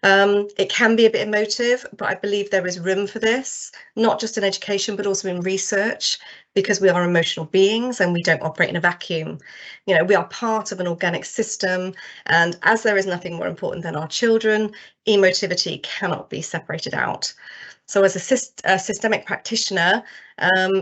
It can be a bit emotive, but I believe there is room for this, not just in education, but also in research, because we are emotional beings and we don't operate in a vacuum. You know, we are part of an organic system, and as there is nothing more important than our children, emotivity cannot be separated out. So as a systemic practitioner,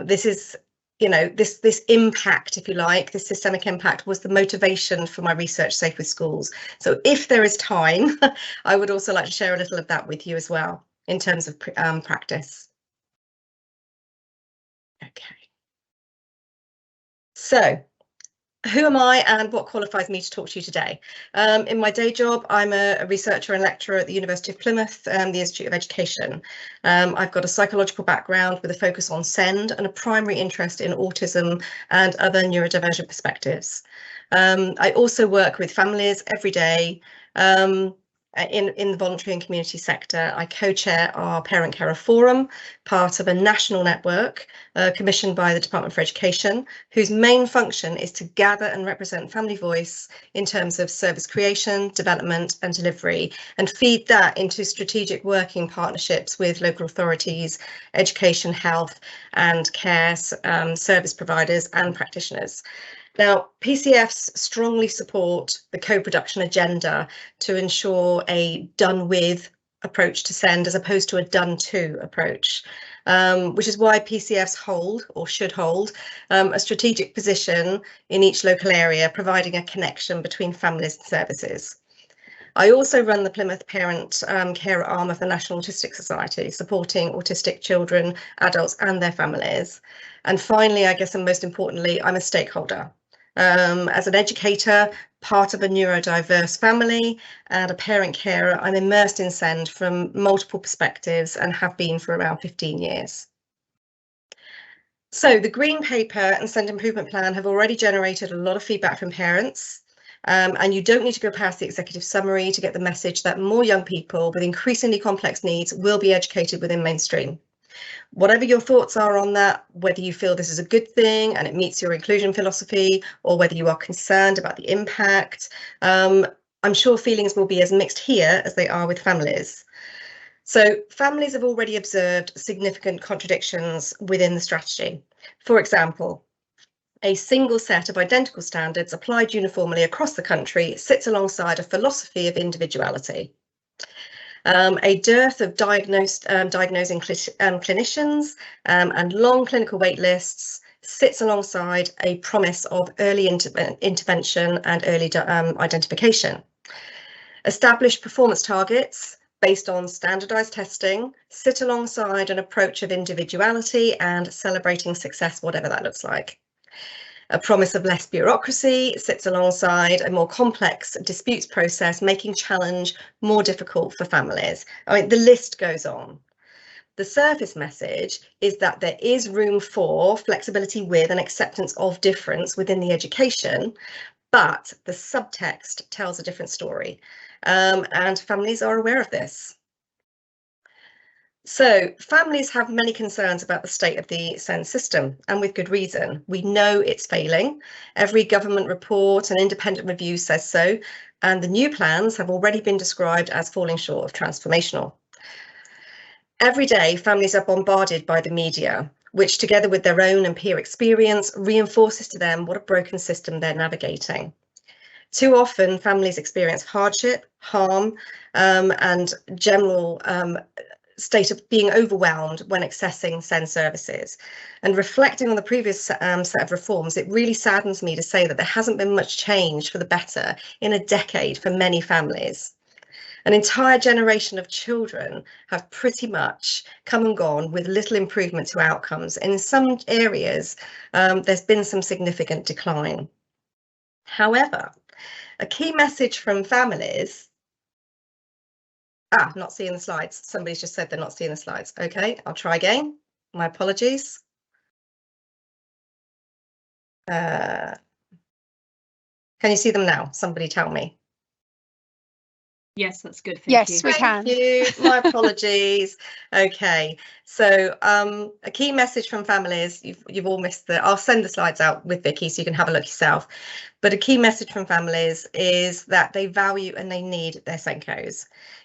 this is, you know, this impact, if you like, this systemic impact was the motivation for my research Safe with Schools. So if there is time, I would also like to share a little of that with you as well in terms of practice. Okay. So who am I and what qualifies me to talk to you today? In my day job, I'm a researcher and lecturer at the University of Plymouth, the Institute of Education. I've got a psychological background with a focus on SEND and a primary interest in autism and other neurodivergent perspectives. I also work with families every day in the voluntary and community sector. I co-chair our Parent Carer Forum, part of a national network commissioned by the Department for Education, whose main function is to gather and represent family voice in terms of service creation, development and delivery, and feed that into strategic working partnerships with local authorities, education, health and care service providers and practitioners. Now, PCFs strongly support the co-production agenda to ensure a done with approach to SEND as opposed to a done to approach, which is why PCFs hold or should hold a strategic position in each local area, providing a connection between families and services. I also run the Plymouth Parent Carer arm of the National Autistic Society, supporting autistic children, adults and their families. And finally, I guess, and most importantly, I'm a stakeholder. As an educator, part of a neurodiverse family and a parent carer, I'm immersed in SEND from multiple perspectives and have been for around 15 years. So the Green Paper and SEND Improvement Plan have already generated a lot of feedback from parents. And you don't need to go past the executive summary to get the message that more young people with increasingly complex needs will be educated within mainstream. Whatever your thoughts are on that, whether you feel this is a good thing and it meets your inclusion philosophy, or whether you are concerned about the impact, I'm sure feelings will be as mixed here as they are with families. So families have already observed significant contradictions within the strategy. For example, a single set of identical standards applied uniformly across the country sits alongside a philosophy of individuality. A dearth of diagnosing clinicians and long clinical wait lists sits alongside a promise of early intervention and early identification. Established performance targets based on standardised testing sit alongside an approach of individuality and celebrating success, whatever that looks like. A promise of less bureaucracy sits alongside a more complex disputes process, making challenge more difficult for families. I mean, the list goes on. The surface message is that there is room for flexibility with and acceptance of difference within the education, but the subtext tells a different story, and families are aware of this. So families have many concerns about the state of the SEND system, and with good reason. We know it's failing. Every government report and independent review says so, and the new plans have already been described as falling short of transformational. Every day, families are bombarded by the media, which together with their own and peer experience reinforces to them what a broken system they're navigating. Too often, families experience hardship, harm, and general state of being overwhelmed when accessing SEND services. And reflecting on the previous set of reforms, it really saddens me to say that there hasn't been much change for the better in a decade for many families. An entire generation of children have pretty much come and gone with little improvement to outcomes. In some areas, there's been some significant decline. However, a key message from families. Not seeing the slides. Somebody's just said they're not seeing the slides. Okay, I'll try again. My apologies. Can you see them now? Somebody tell me. Yes, that's good. Thank Yes, you. we can. Thank you. My apologies. Okay, so a key message from families. You've all missed the. I'll send the slides out with Vicky so you can have a look yourself. But a key message from families is that they value and they need their SENCos.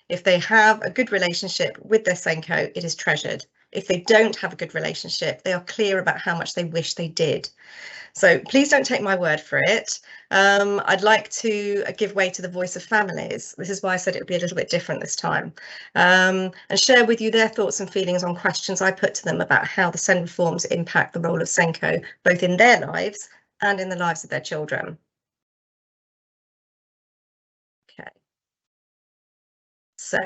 If they have a good relationship with their SENCo, it is treasured. If they don't have a good relationship, they are clear about how much they wish they did. So please don't take my word for it. I'd like to give way to the voice of families. This is why I said it would be a little bit different this time, and share with you their thoughts and feelings on questions I put to them about how the SEND reforms impact the role of SENCo, both in their lives and in the lives of their children. Okay. So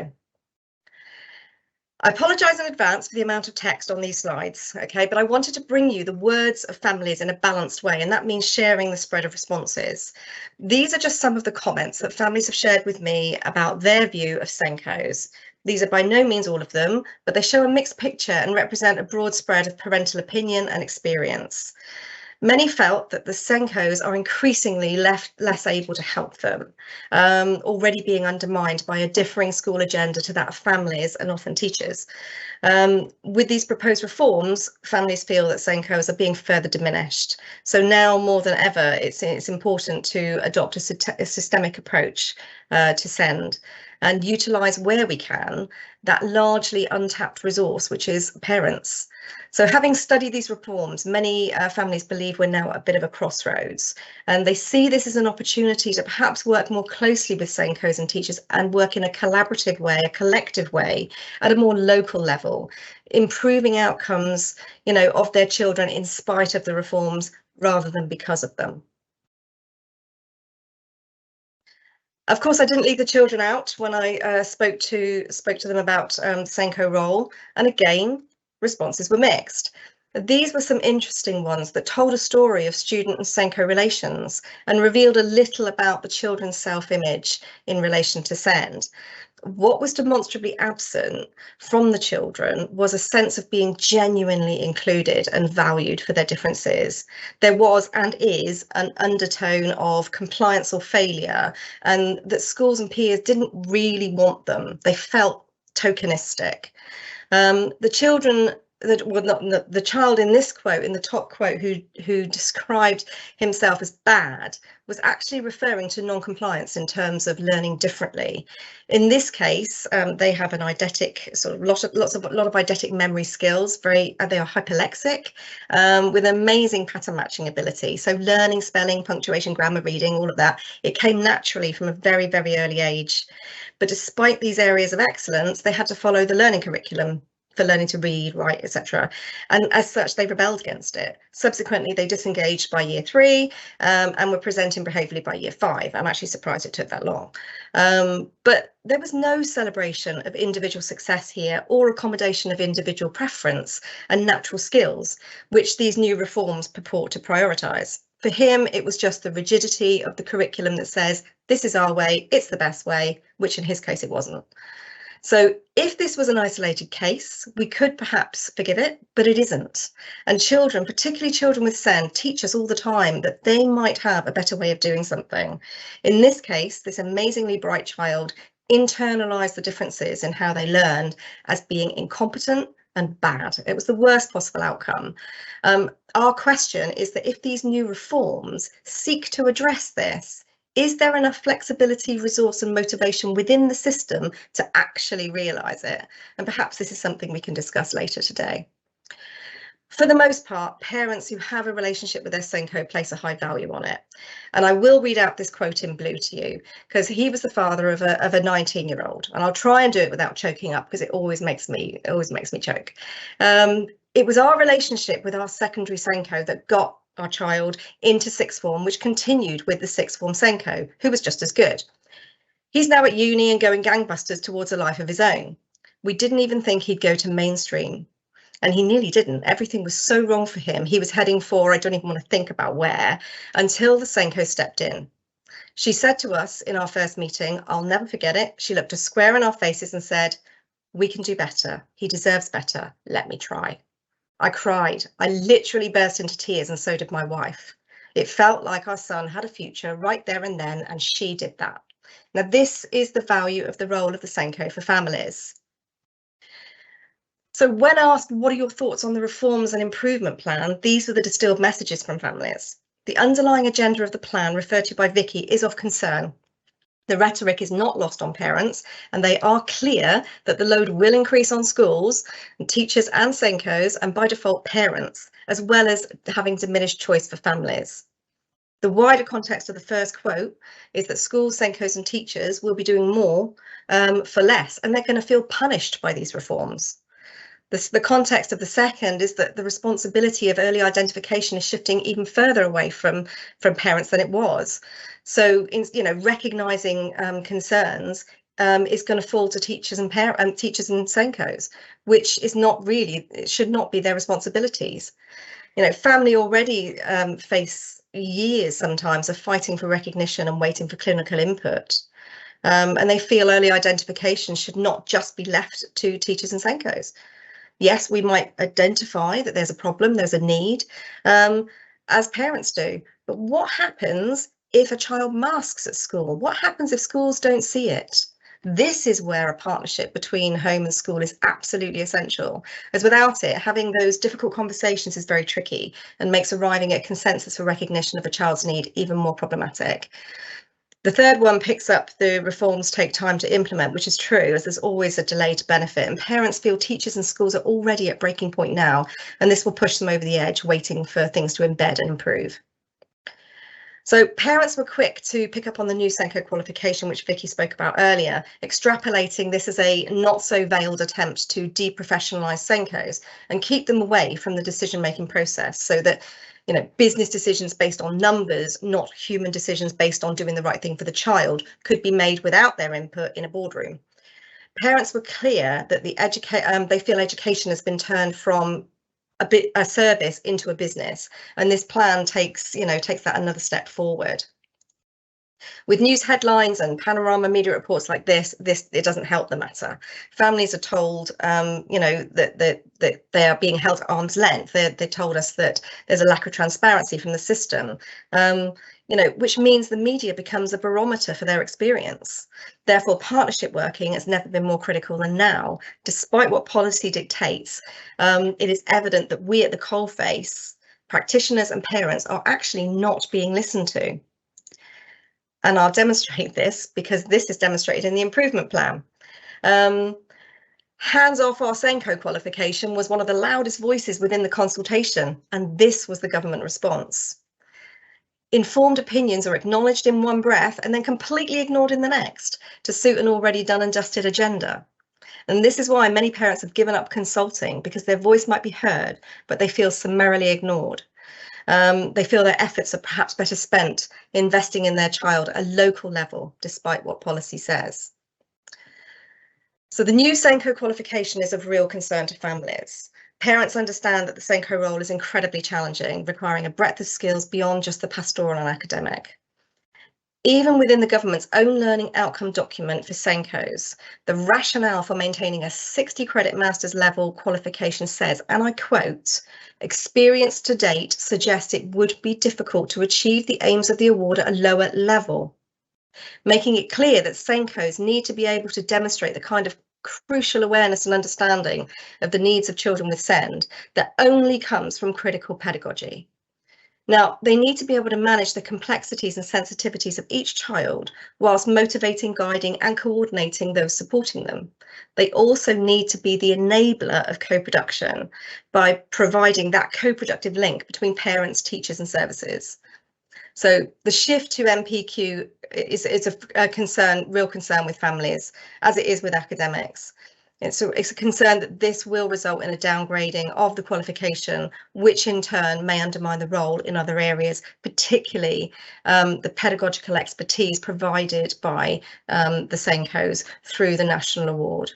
I apologise in advance for the amount of text on these slides, okay, but I wanted to bring you the words of families in a balanced way, and that means sharing the spread of responses. These are just some of the comments that families have shared with me about their view of SENCos. These are by no means all of them, but they show a mixed picture and represent a broad spread of parental opinion and experience. Many felt that the SENCos are increasingly less able to help them, already being undermined by a differing school agenda to that of families and often teachers. With these proposed reforms, families feel that SENCos are being further diminished. So now more than ever, it's important to adopt a systemic approach to SEND and utilise where we can that largely untapped resource, which is parents. So having studied these reforms, many families believe we're now at a bit of a crossroads, and they see this as an opportunity to perhaps work more closely with SENCos and teachers and work in a collaborative way, a collective way, at a more local level, improving outcomes, you know, of their children in spite of the reforms rather than because of them. Of course, I didn't leave the children out when I spoke to them about the SENCo role, and again, responses were mixed. These were some interesting ones that told a story of student and SENCo relations and revealed a little about the children's self-image in relation to SEND. What was demonstrably absent from the children was a sense of being genuinely included and valued for their differences. There was and is an undertone of compliance or failure, and that schools and peers didn't really want them. They felt tokenistic. The children the child in this quote, in the top quote, who described himself as bad, was actually referring to non-compliance in terms of learning differently. In this case, they have an eidetic sort of lot of eidetic memory skills. They are hyperlexic, with amazing pattern matching ability. So learning spelling, punctuation, grammar, reading, all of that, it came naturally from a very, very early age. But despite these areas of excellence, they had to follow the learning curriculum for learning to read, write, etc. And as such, they rebelled against it. Subsequently, they disengaged by year 3 and were presenting behaviourally by year 5. I'm actually surprised it took that long. But there was no celebration of individual success here or accommodation of individual preference and natural skills, which these new reforms purport to prioritise. For him, it was just the rigidity of the curriculum that says, this is our way, it's the best way, which in his case it wasn't. So if this was an isolated case, we could perhaps forgive it, but it isn't. And children, particularly children with SEND, teach us all the time that they might have a better way of doing something. In this case, this amazingly bright child internalised the differences in how they learned as being incompetent and bad. It was the worst possible outcome. Our question is that if these new reforms seek to address this, is there enough flexibility, resource and motivation within the system to actually realise it? And perhaps this is something we can discuss later today. For the most part, parents who have a relationship with their SENCo place a high value on it. And I will read out this quote in blue to you, because he was the father of a 19-year-old. And I'll try and do it without choking up, because it always makes me choke. It was our relationship with our secondary SENCo that got our child into sixth form, which continued with the sixth form SENCo, who was just as good. He's now at uni and going gangbusters towards a life of his own. We didn't even think he'd go to mainstream, and he nearly didn't. Everything was so wrong for him. He was heading for, I don't even want to think about where, until the SENCo stepped in. She said to us in our first meeting, I'll never forget it, she looked us square in our faces and said, we can do better. He deserves better. Let me try. I cried. I literally burst into tears, and so did my wife. It felt like our son had a future right there and then, and she did that. Now, this is the value of the role of the SENCo for families. So when asked, what are your thoughts on the reforms and improvement plan, these were the distilled messages from families. The underlying agenda of the plan referred to by Vicky is of concern. The rhetoric is not lost on parents, and they are clear that the load will increase on schools, and teachers and SENCos, and by default parents, as well as having diminished choice for families. The wider context of the first quote is that schools, SENCos and teachers will be doing more for less, and they're going to feel punished by these reforms. The context of the second is that the responsibility of early identification is shifting even further away from parents than it was. So, recognising concerns is going to fall to teachers and teachers and SENCos, which is not really, it should not be their responsibilities. Family already face years sometimes of fighting for recognition and waiting for clinical input. And they feel early identification should not just be left to teachers and SENCos. Yes, we might identify that there's a problem, there's a need, as parents do. But what happens if a child masks at school? What happens if schools don't see it? This is where a partnership between home and school is absolutely essential, as without it, having those difficult conversations is very tricky and makes arriving at consensus for recognition of a child's need even more problematic. The third one picks up the reforms take time to implement, which is true, as there's always a delay to benefit, and parents feel teachers and schools are already at breaking point now, and this will push them over the edge, waiting for things to embed and improve. So parents were quick to pick up on the new SENCo qualification, which Vicky spoke about earlier, extrapolating this as a not so veiled attempt to deprofessionalise SENCos and keep them away from the decision-making process, so that business decisions based on numbers, not human decisions based on doing the right thing for the child, could be made without their input in a boardroom. Parents were clear that they feel education has been turned from a service into a business, and this plan takes that another step forward. With news headlines and panorama media reports like this, it doesn't help the matter. Families are told, that they are being held at arm's length. They told us that there's a lack of transparency from the system, which means the media becomes a barometer for their experience. Therefore, partnership working has never been more critical than now. Despite what policy dictates, it is evident that we at the coalface, practitioners and parents, are actually not being listened to. And I'll demonstrate this because this is demonstrated in the improvement plan. Hands off our SENCo qualification was one of the loudest voices within the consultation, and this was the government response. Informed opinions are acknowledged in one breath and then completely ignored in the next to suit an already done and dusted agenda. And this is why many parents have given up consulting, because their voice might be heard, but they feel summarily ignored. They feel their efforts are perhaps better spent investing in their child at a local level, despite what policy says. So the new SENCo qualification is of real concern to families. Parents understand that the SENCo role is incredibly challenging, requiring a breadth of skills beyond just the pastoral and academic. Even within the government's own learning outcome document for SENCos, the rationale for maintaining a 60 credit master's level qualification says, and I quote, "Experience to date suggests it would be difficult to achieve the aims of the award at a lower level," making it clear that SENCos need to be able to demonstrate the kind of crucial awareness and understanding of the needs of children with SEND that only comes from critical pedagogy. Now, they need to be able to manage the complexities and sensitivities of each child whilst motivating, guiding and coordinating those supporting them. They also need to be the enabler of co-production by providing that co-productive link between parents, teachers and services. So the shift to MPQ is a concern, real concern with families, as it is with academics. It's a concern that this will result in a downgrading of the qualification, which in turn may undermine the role in other areas, particularly the pedagogical expertise provided by the SENCos through the National Award.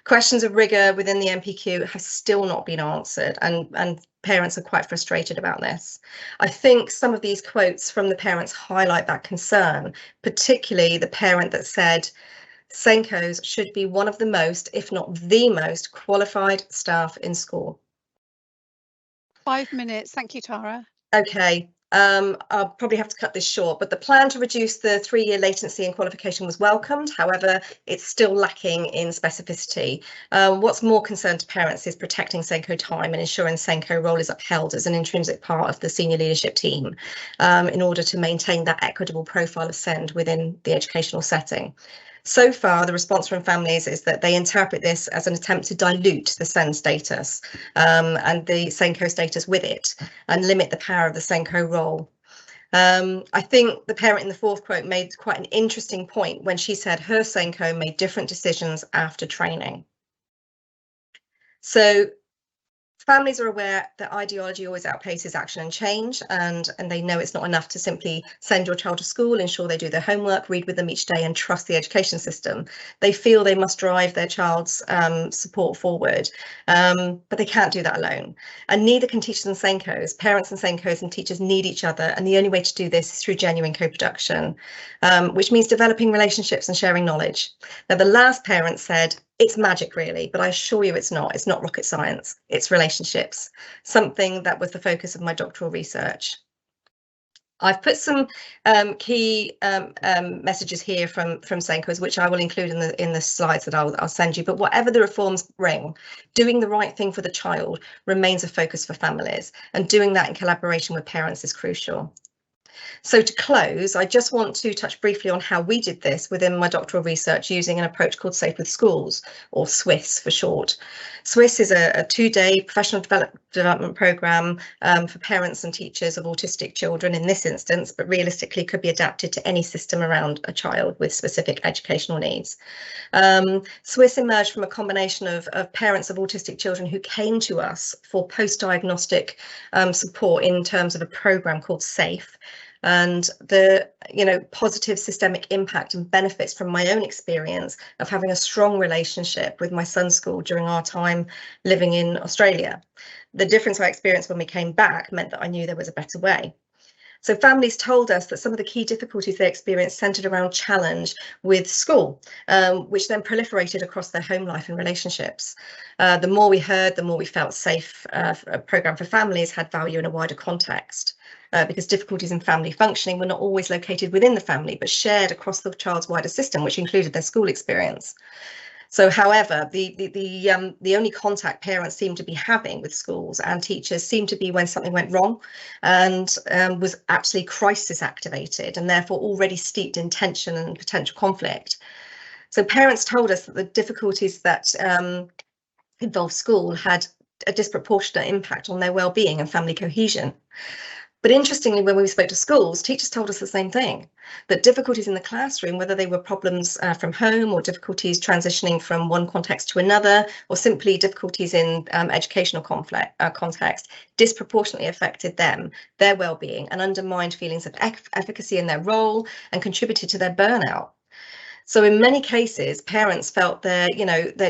Questions of rigour within the MPQ have still not been answered, and parents are quite frustrated about this. I think some of these quotes from the parents highlight that concern, particularly the parent that said, SENCos should be one of the most, if not the most, qualified staff in school. 5 minutes. Thank you, Tara. Okay, I'll probably have to cut this short, but the plan to reduce the 3-year latency in qualification was welcomed. However, it's still lacking in specificity. What's more concern to parents is protecting SENCo time and ensuring SENCo role is upheld as an intrinsic part of the senior leadership team in order to maintain that equitable profile of SEND within the educational setting. So far, the response from families is that they interpret this as an attempt to dilute the SEND status and the SENCo status with it, and limit the power of the SENCo role. I think the parent in the fourth quote made quite an interesting point when she said her SENCo made different decisions after training. So families are aware that ideology always outpaces action and change, and they know it's not enough to simply send your child to school, ensure they do their homework, read with them each day and trust the education system. They feel they must drive their child's support forward, but they can't do that alone. And neither can teachers and SENCos. Parents and SENCos and teachers need each other, and the only way to do this is through genuine co-production, which means developing relationships and sharing knowledge. Now, the last parent said, it's magic really, but I assure you it's not. It's not rocket science, it's relationships, something that was the focus of my doctoral research. I've put some key messages here from SENCos, which I will include in the slides that I'll send you. But whatever the reforms bring, doing the right thing for the child remains a focus for families, and doing that in collaboration with parents is crucial. So to close, I just want to touch briefly on how we did this within my doctoral research using an approach called Safe with Schools, or SWIS for short. SWIS is a 2-day professional development programme for parents and teachers of autistic children in this instance, but realistically could be adapted to any system around a child with specific educational needs. SWIS emerged from a combination of parents of autistic children who came to us for post-diagnostic support in terms of a programme called SAFE, and the positive systemic impact and benefits from my own experience of having a strong relationship with my son's school during our time living in Australia. The difference I experienced when we came back meant that I knew there was a better way. So families told us that some of the key difficulties they experienced centred around challenge with school, which then proliferated across their home life and relationships. The more we heard, the more we felt safe. A programme for families had value in a wider context. Because difficulties in family functioning were not always located within the family, but shared across the child's wider system, which included their school experience. So, however, the only contact parents seem to be having with schools and teachers seemed to be when something went wrong and was actually crisis activated and therefore already steeped in tension and potential conflict. So parents told us that the difficulties that involved school had a disproportionate impact on their well-being and family cohesion. But interestingly, when we spoke to schools, teachers told us the same thing, that difficulties in the classroom, whether they were problems from home or difficulties transitioning from one context to another, or simply difficulties in educational context, disproportionately affected them, their well-being, and undermined feelings of efficacy in their role and contributed to their burnout. So in many cases, parents felt their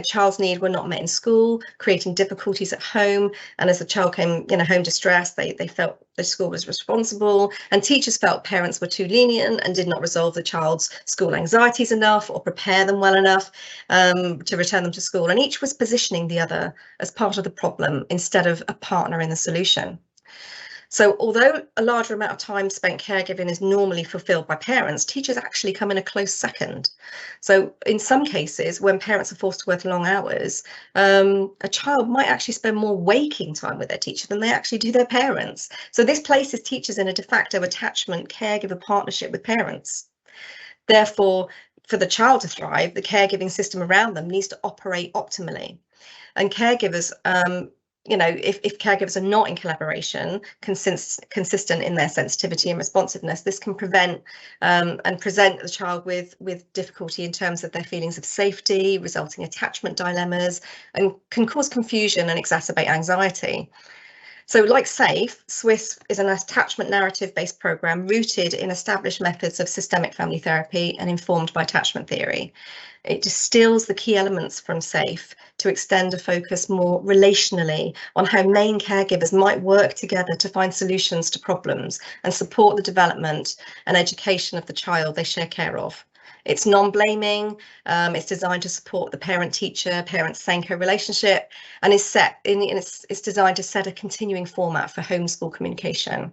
child's needs were not met in school, creating difficulties at home. And as the child came, home distressed, they felt the school was responsible. And teachers felt parents were too lenient and did not resolve the child's school anxieties enough or prepare them well enough to return them to school. And each was positioning the other as part of the problem instead of a partner in the solution. So although a larger amount of time spent caregiving is normally fulfilled by parents, teachers actually come in a close second. So in some cases, when parents are forced to work long hours, a child might actually spend more waking time with their teacher than they actually do their parents. So this places teachers in a de facto attachment caregiver partnership with parents. Therefore, for the child to thrive, the caregiving system around them needs to operate optimally. And caregivers, if caregivers are not in collaboration, consistent in their sensitivity and responsiveness, this can prevent and present the child with difficulty in terms of their feelings of safety, resulting attachment dilemmas, and can cause confusion and exacerbate anxiety. So like SAFE, SWIS is an attachment narrative-based programme rooted in established methods of systemic family therapy and informed by attachment theory. It distills the key elements from SAFE to extend a focus more relationally on how main caregivers might work together to find solutions to problems and support the development and education of the child they share care of. It's non-blaming, it's designed to support the parent-teacher, parent-SENCo relationship, and it's designed to set a continuing format for homeschool communication.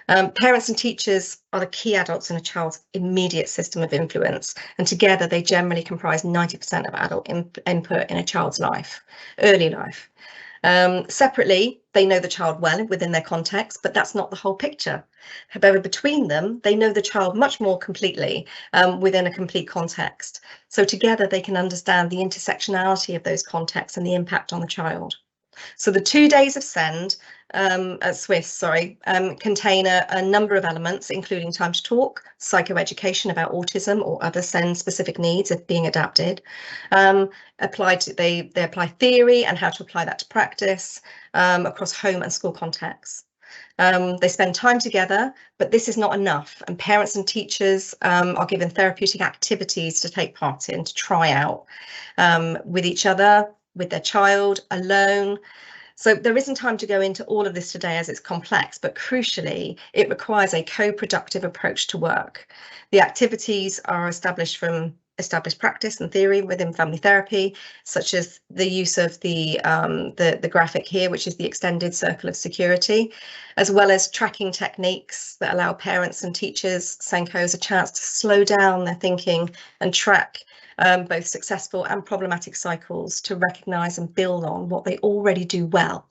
Parents and teachers are the key adults in a child's immediate system of influence, and together they generally comprise 90% of adult input in a child's life, early life. Separately, they know the child well within their context, but that's not the whole picture. However, between them, they know the child much more completely within a complete context. So together they can understand the intersectionality of those contexts and the impact on the child. So the 2 days of SEND, contain a number of elements, including time to talk, psychoeducation about autism or other SEND specific needs of being adapted. They apply theory and how to apply that to practice across home and school contexts. They spend time together, but this is not enough, and parents and teachers are given therapeutic activities to take part in, to try out with each other, with their child, alone. So there isn't time to go into all of this today as it's complex, but crucially, it requires a co-productive approach to work. The activities are established from established practice and theory within family therapy, such as the use of the graphic here, which is the extended circle of security, as well as tracking techniques that allow parents and teachers, SENCos, a chance to slow down their thinking and track both successful and problematic cycles to recognise and build on what they already do well,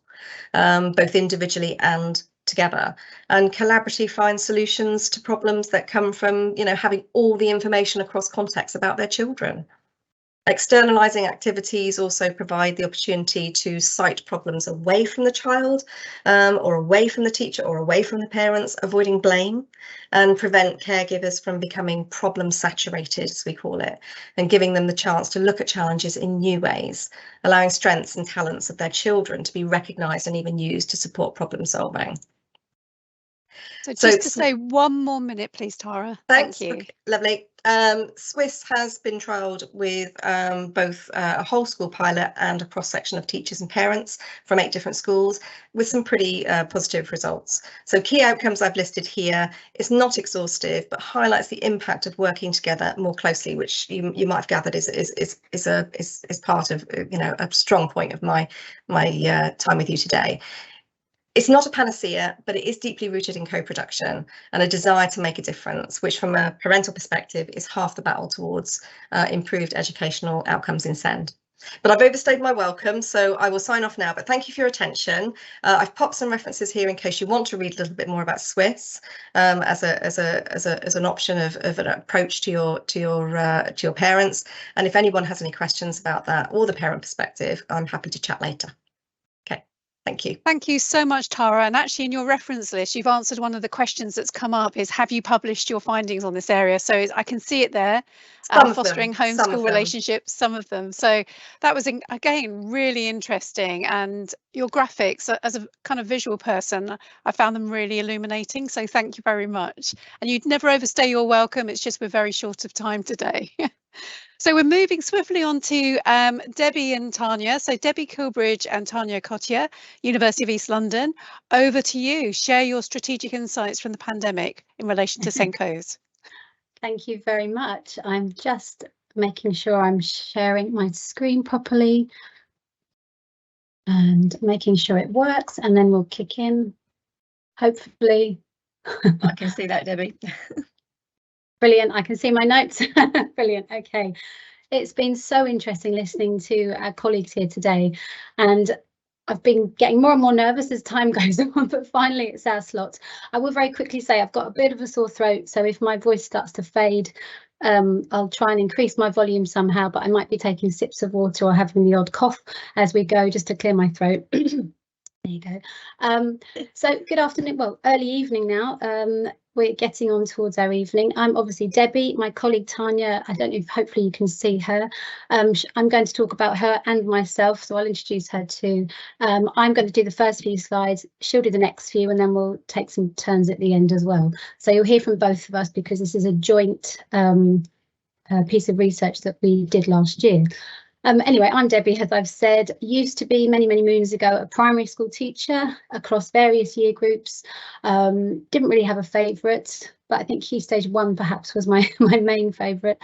both individually and together, and collaboratively find solutions to problems that come from, having all the information across contexts about their children. Externalizing activities also provide the opportunity to cite problems away from the child or away from the teacher or away from the parents, avoiding blame, and prevent caregivers from becoming problem saturated, as we call it, and giving them the chance to look at challenges in new ways, allowing strengths and talents of their children to be recognised and even used to support problem solving. So just to say one more minute, please, Tara. Thanks. Thank you. Okay, lovely. SWIS has been trialled with both a whole school pilot and a cross-section of teachers and parents from 8 different schools with some pretty positive results. So key outcomes I've listed here is not exhaustive, but highlights the impact of working together more closely, which you might have gathered is part of a strong point of my time with you today. It's not a panacea, but it is deeply rooted in co-production and a desire to make a difference, which from a parental perspective is half the battle towards improved educational outcomes in SEND. But I've overstayed my welcome, so I will sign off now, but thank you for your attention. I've popped some references here in case you want to read a little bit more about SWIS as an option of an approach to your parents. And if anyone has any questions about that or the parent perspective, I'm happy to chat later. Thank you. Thank you so much, Tara. And actually in your reference list, you've answered one of the questions that's come up is, have you published your findings on this area? So I can see it there, fostering homeschool relationships, some of them. So that was, again, really interesting. And your graphics, as a kind of visual person, I found them really illuminating. So thank you very much. And you'd never overstay your welcome. It's just we're very short of time today. So we're moving swiftly on to Debbie and Tanya. So Debbie Kilbridge and Tanya Kotia, University of East London. Over to you. Share your strategic insights from the pandemic in relation to SENCos. Thank you very much. I'm just making sure I'm sharing my screen properly and making sure it works, and then we'll kick in, hopefully. I can see that, Debbie. Brilliant. I can see my notes. Brilliant. OK. It's been so interesting listening to our colleagues here today, and I've been getting more and more nervous as time goes on, but finally it's our slot. I will very quickly say I've got a bit of a sore throat, so if my voice starts to fade, I'll try and increase my volume somehow, but I might be taking sips of water or having the odd cough as we go just to clear my throat. There you go. So good afternoon, well, early evening now. We're getting on towards our evening. I'm obviously Debbie, my colleague Tanya. I don't know if hopefully you can see her. I'm going to talk about her and myself, so I'll introduce her too. I'm going to do the first few slides, she'll do the next few, and then we'll take some turns at the end as well. So you'll hear from both of us because this is a joint piece of research that we did last year. Anyway, I'm Debbie, as I've said, used to be many moons ago a primary school teacher across various year groups. Didn't really have a favourite, but I think Key Stage 1 perhaps was my main favourite.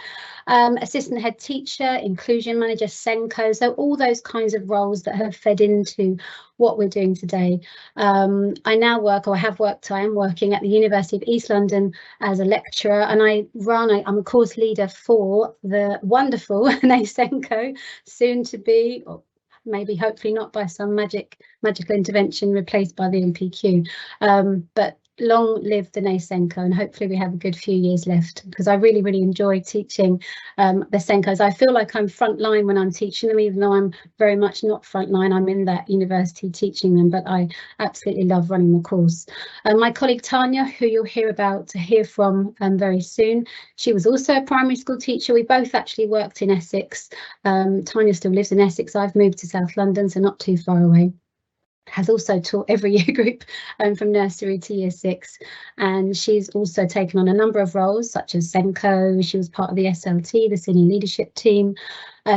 Assistant head teacher, inclusion manager, SENCo, so all those kinds of roles that have fed into what we're doing today. I now work, or I am working at the University of East London as a lecturer, and I'm a course leader for the wonderful SENCo, soon to be, or maybe hopefully not by some magical intervention, replaced by the NPQ, but long live the SENCo, and hopefully we have a good few years left, because I really enjoy teaching the SENCos. I feel like I'm frontline when I'm teaching them, even though I'm very much not frontline. I'm in that university teaching them, but I absolutely love running the course. My colleague Tanya, who you'll hear from very soon, she was also a primary school teacher. We both actually worked in Essex. Tanya still lives in Essex. I've moved to South London, so not too far away. Has also taught every year group from nursery to year 6, and she's also taken on a number of roles such as SENCo. She was part of the SLT, the senior leadership team.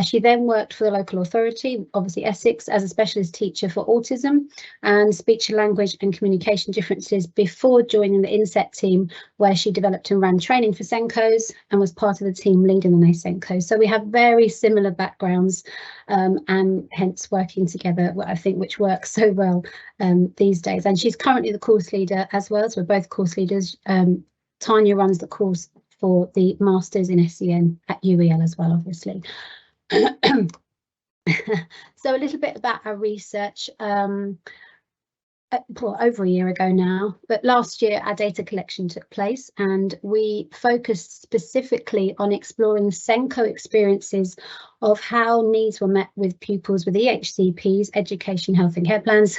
She then worked for the local authority, obviously Essex, as a specialist teacher for autism and speech and language and communication differences before joining the INSET team, where she developed and ran training for SENCos and was part of the team leading the SENCo. So we have very similar backgrounds, and hence working together, I think, which works so well these days. And she's currently the course leader as well, so we're both course leaders. Tanya runs the course for the Masters in SEN at UEL as well, obviously. So a little bit about our research. Over a year ago now, but last year our data collection took place, and we focused specifically on exploring SENCo experiences of how needs were met with pupils with EHCPs, education, health and care plans,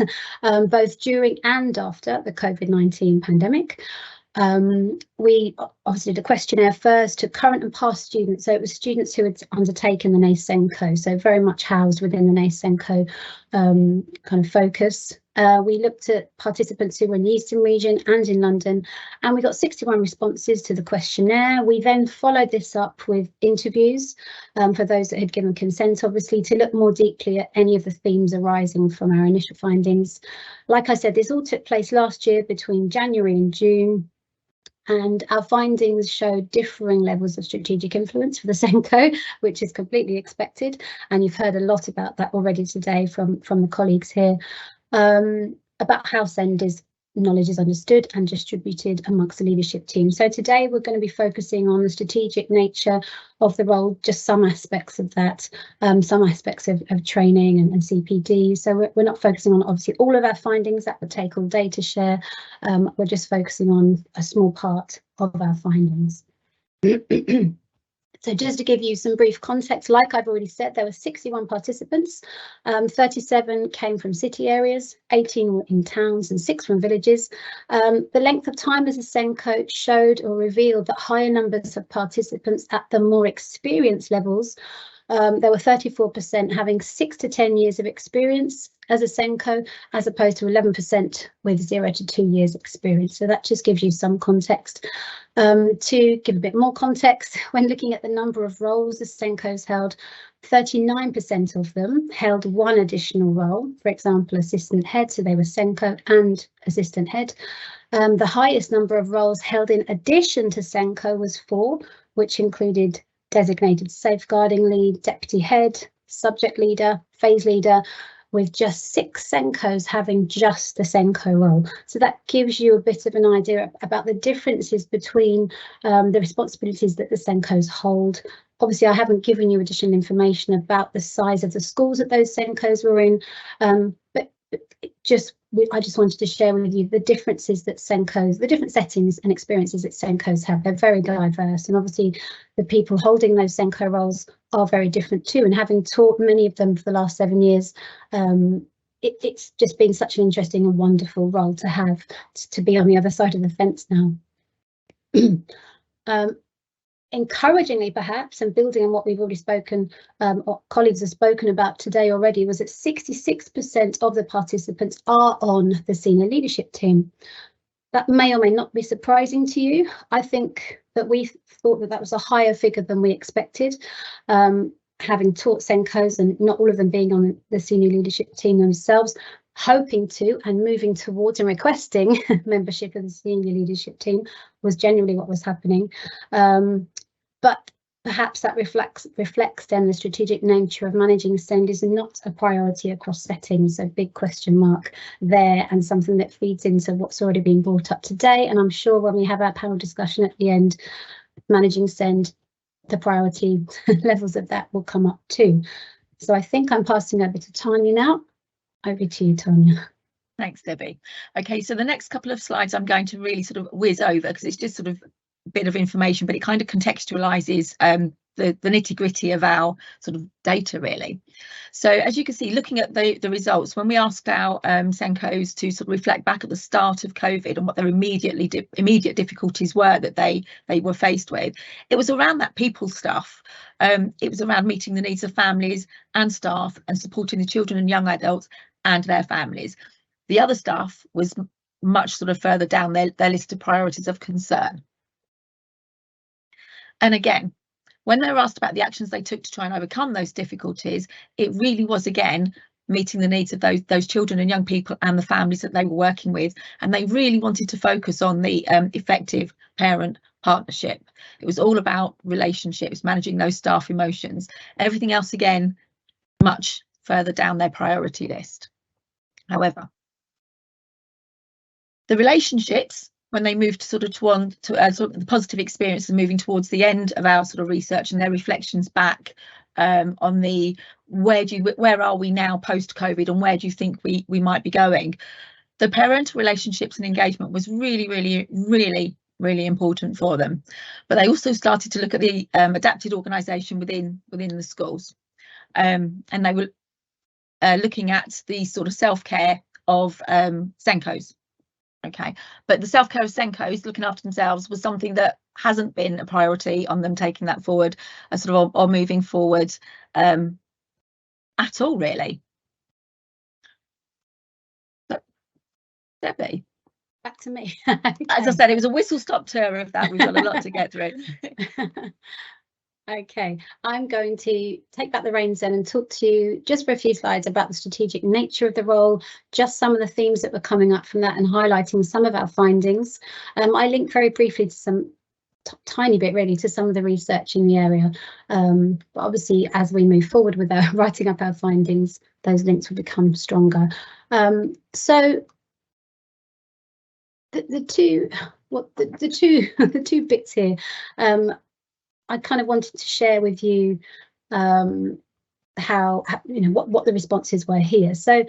both during and after the COVID-19 pandemic. We obviously did a questionnaire first to current and past students, so it was students who had undertaken the SENCo, so very much housed within the SENCo kind of focus. We looked at participants who were in the Eastern region and in London, and we got 61 responses to the questionnaire. We then followed this up with interviews for those that had given consent, obviously, to look more deeply at any of the themes arising from our initial findings. Like I said, this all took place last year between January and June. And our findings showed differing levels of strategic influence for the SENCo, which is completely expected. And you've heard a lot about that already today from the colleagues here, about how SEND's knowledge is understood and distributed amongst the leadership team. So today we're going to be focusing on the strategic nature of the role, just some aspects of that, some aspects of training and CPD. So we're not focusing on obviously all of our findings, that would take all day to share. We're just focusing on a small part of our findings. So just to give you some brief context, like I've already said, there were 61 participants, 37 came from city areas, 18 were in towns and 6 from villages. The length of time as a SENCo showed or revealed that higher numbers of participants at the more experienced levels. There were 34% having 6 to 10 years of experience as a SENCo, as opposed to 11% with 0 to 2 years experience. So that just gives you some context. To give a bit more context, when looking at the number of roles the SENCos held, 39% of them held one additional role, for example, assistant head, so they were SENCo and assistant head. The highest number of roles held in addition to SENCo was 4, which included designated safeguarding lead, deputy head, subject leader, phase leader, with just 6 SENCos having just the SENCo role. So that gives you a bit of an idea about the differences between the responsibilities that the SENCos hold. Obviously, I haven't given you additional information about the size of the schools that those SENCos were in, but I just wanted to share with you the differences that SENCos, the different settings and experiences that SENCos have. They're very diverse, and obviously the people holding those SENCo roles are very different too. And having taught many of them for the last 7 years, it's just been such an interesting and wonderful role to have, to be on the other side of the fence now. Encouragingly, perhaps, and building on what we've already spoken, or colleagues have spoken about today already, was that 66% of the participants are on the senior leadership team. That may or may not be surprising to you. I think that we thought that that was a higher figure than we expected, having taught SENCos and not all of them being on the senior leadership team themselves. hoping to and moving towards and requesting membership of the senior leadership team was genuinely what was happening. But perhaps that reflects then the strategic nature of managing SEND is not a priority across settings, so big question mark there, and something that feeds into what's already been brought up today. And I'm sure when we have our panel discussion at the end, managing SEND, the priority levels of that will come up too. So I think I'm passing over to Tanya now. Over to you, Tanya. Thanks, Debbie. Okay, so the next couple of slides I'm going to really sort of whiz over because it's just sort of a bit of information, but it kind of contextualises the nitty-gritty of our sort of data, really. So as you can see, looking at the results, when we asked our SENCos to sort of reflect back at the start of COVID and what their immediate difficulties were that they were faced with, it was around that people stuff. It was around meeting the needs of families and staff and supporting the children and young adults and their families. The other stuff was much sort of further down their list of priorities of concern. And again, when they were asked about the actions they took to try and overcome those difficulties, it really was, again, meeting the needs of those children and young people and the families that they were working with. And they really wanted to focus on the effective parent partnership. It was all about relationships, managing those staff emotions. Everything else, again, much further down their priority list. However, the relationships, when they moved sort of the positive experience of moving towards the end of our sort of research and their reflections back on the where are we now post COVID and where do you think we might be going, the parental relationships and engagement was really important for them. But they also started to look at the adapted organisation within the schools, and they were looking at the sort of self-care of SENCos. Okay, but the self-care of SENCos, looking after themselves, was something that hasn't been a priority on them taking that forward, or moving forward at all, really. But Debbie, back to me. Okay. As I said, it was a whistle-stop tour of that. We've got a lot to get through. Okay, I'm going to take back the reins then and talk to you just for a few slides about the strategic nature of the role, just some of the themes that were coming up from that and highlighting some of our findings. I linked very briefly to some tiny bit really to some of the research in the area, but obviously as we move forward with our writing up our findings, those links will become stronger. So the two bits here, I kind of wanted to share with you how what the responses were here. So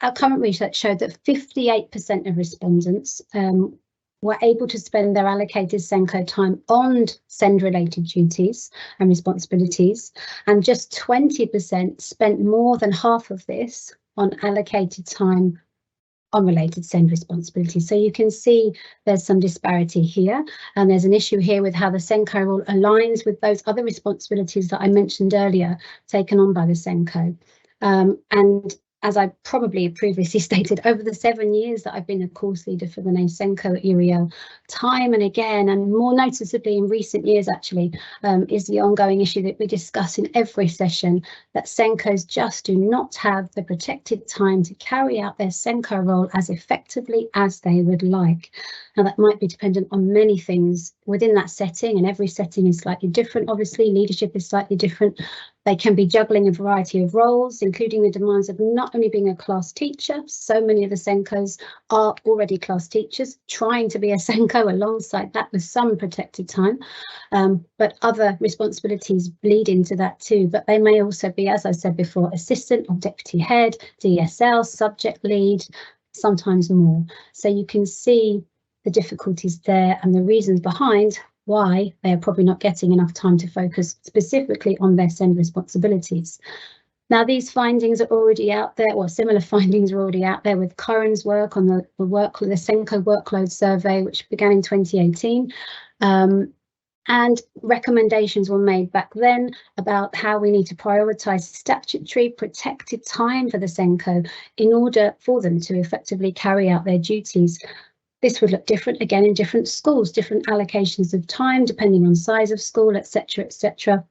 our current research showed that 58% of respondents were able to spend their allocated SENCo time on SEND-related duties and responsibilities, and just 20% spent more than half of this on allocated time on related SEND responsibilities. So you can see there's some disparity here, and there's an issue here with how the SENCo role aligns with those other responsibilities that I mentioned earlier taken on by the SENCo. And as I probably previously stated, over the 7 years that I've been a course leader for the name SENCo at UEL, time and again, and more noticeably in recent years actually, is the ongoing issue that we discuss in every session, that SENCos just do not have the protected time to carry out their SENCo role as effectively as they would like. Now that might be dependent on many things within that setting, and every setting is slightly different. Obviously, leadership is slightly different. They can be juggling a variety of roles, including the demands of not only being a class teacher. So many of the SENCos are already class teachers, trying to be a SENCo alongside that with some protected time, but other responsibilities bleed into that too. But they may also be, as I said before, assistant or deputy head, DSL, subject lead, sometimes more. So you can see the difficulties there and the reasons behind why they are probably not getting enough time to focus specifically on their SEND responsibilities. Now, these findings are already out there, or similar findings are already out there with Corin's work on the SENCo workload survey, which began in 2018. And recommendations were made back then about how we need to prioritise statutory protected time for the SENCo in order for them to effectively carry out their duties. This would look different again in different schools, different allocations of time depending on size of school, etc., etc.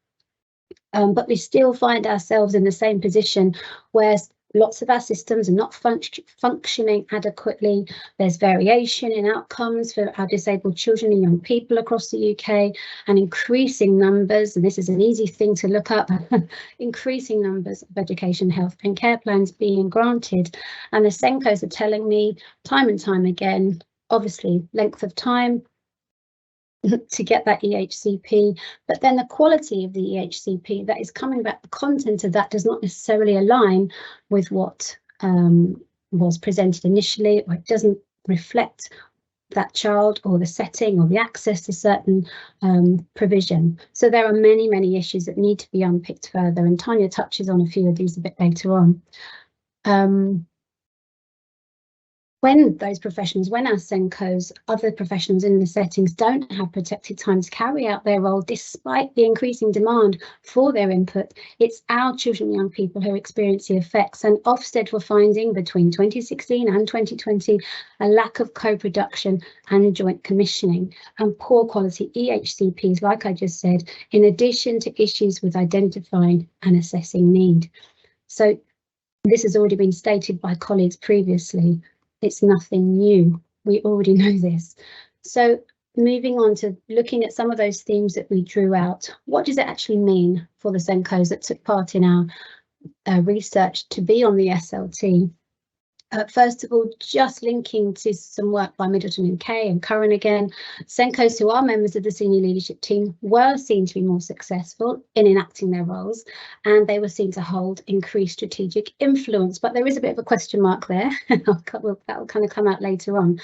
But we still find ourselves in the same position where lots of our systems are not functioning adequately. There's variation in outcomes for our disabled children and young people across the UK, and increasing numbers, and this is an easy thing to look up, increasing numbers of education, health and care plans being granted. And the SENCos are telling me time and time again, obviously length of time to get that EHCP, but then the quality of the EHCP that is coming back, the content of that does not necessarily align with what was presented initially, or it doesn't reflect that child or the setting or the access to certain provision. So there are many, many issues that need to be unpicked further, and Tanya touches on a few of these a bit later on. When those professionals, when our SENCos, other professionals in the settings don't have protected time to carry out their role, despite the increasing demand for their input, it's our children and young people who experience the effects. And Ofsted were finding between 2016 and 2020 a lack of co-production and joint commissioning and poor quality EHCPs, like I just said, in addition to issues with identifying and assessing need. So this has already been stated by colleagues previously. It's nothing new. We already know this. So moving on to looking at some of those themes that we drew out, what does it actually mean for the SENCos that took part in our research to be on the SLT? First of all, just linking to some work by Middleton and Kay and Curran again, SENCos who are members of the senior leadership team were seen to be more successful in enacting their roles, and they were seen to hold increased strategic influence. But there is a bit of a question mark there. That will kind of come out later on.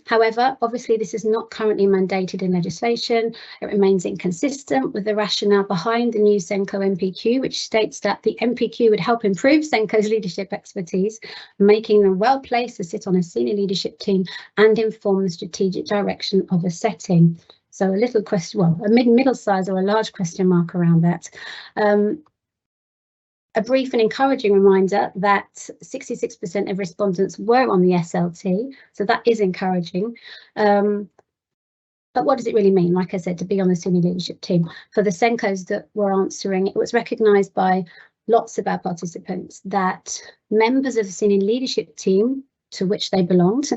However, obviously this is not currently mandated in legislation. It remains inconsistent with the rationale behind the new SENCo MPQ, which states that the MPQ would help improve SENCo's leadership expertise, making them well placed to sit on a senior leadership team and inform the strategic direction of a setting. So a little question, well, a middle size or a large question mark around that. A brief and encouraging reminder that 66% of respondents were on the SLT, so that is encouraging. But what does it really mean, like I said, to be on the senior leadership team? For the SENCos that were answering, it was recognised by lots of our participants that members of the senior leadership team to which they belonged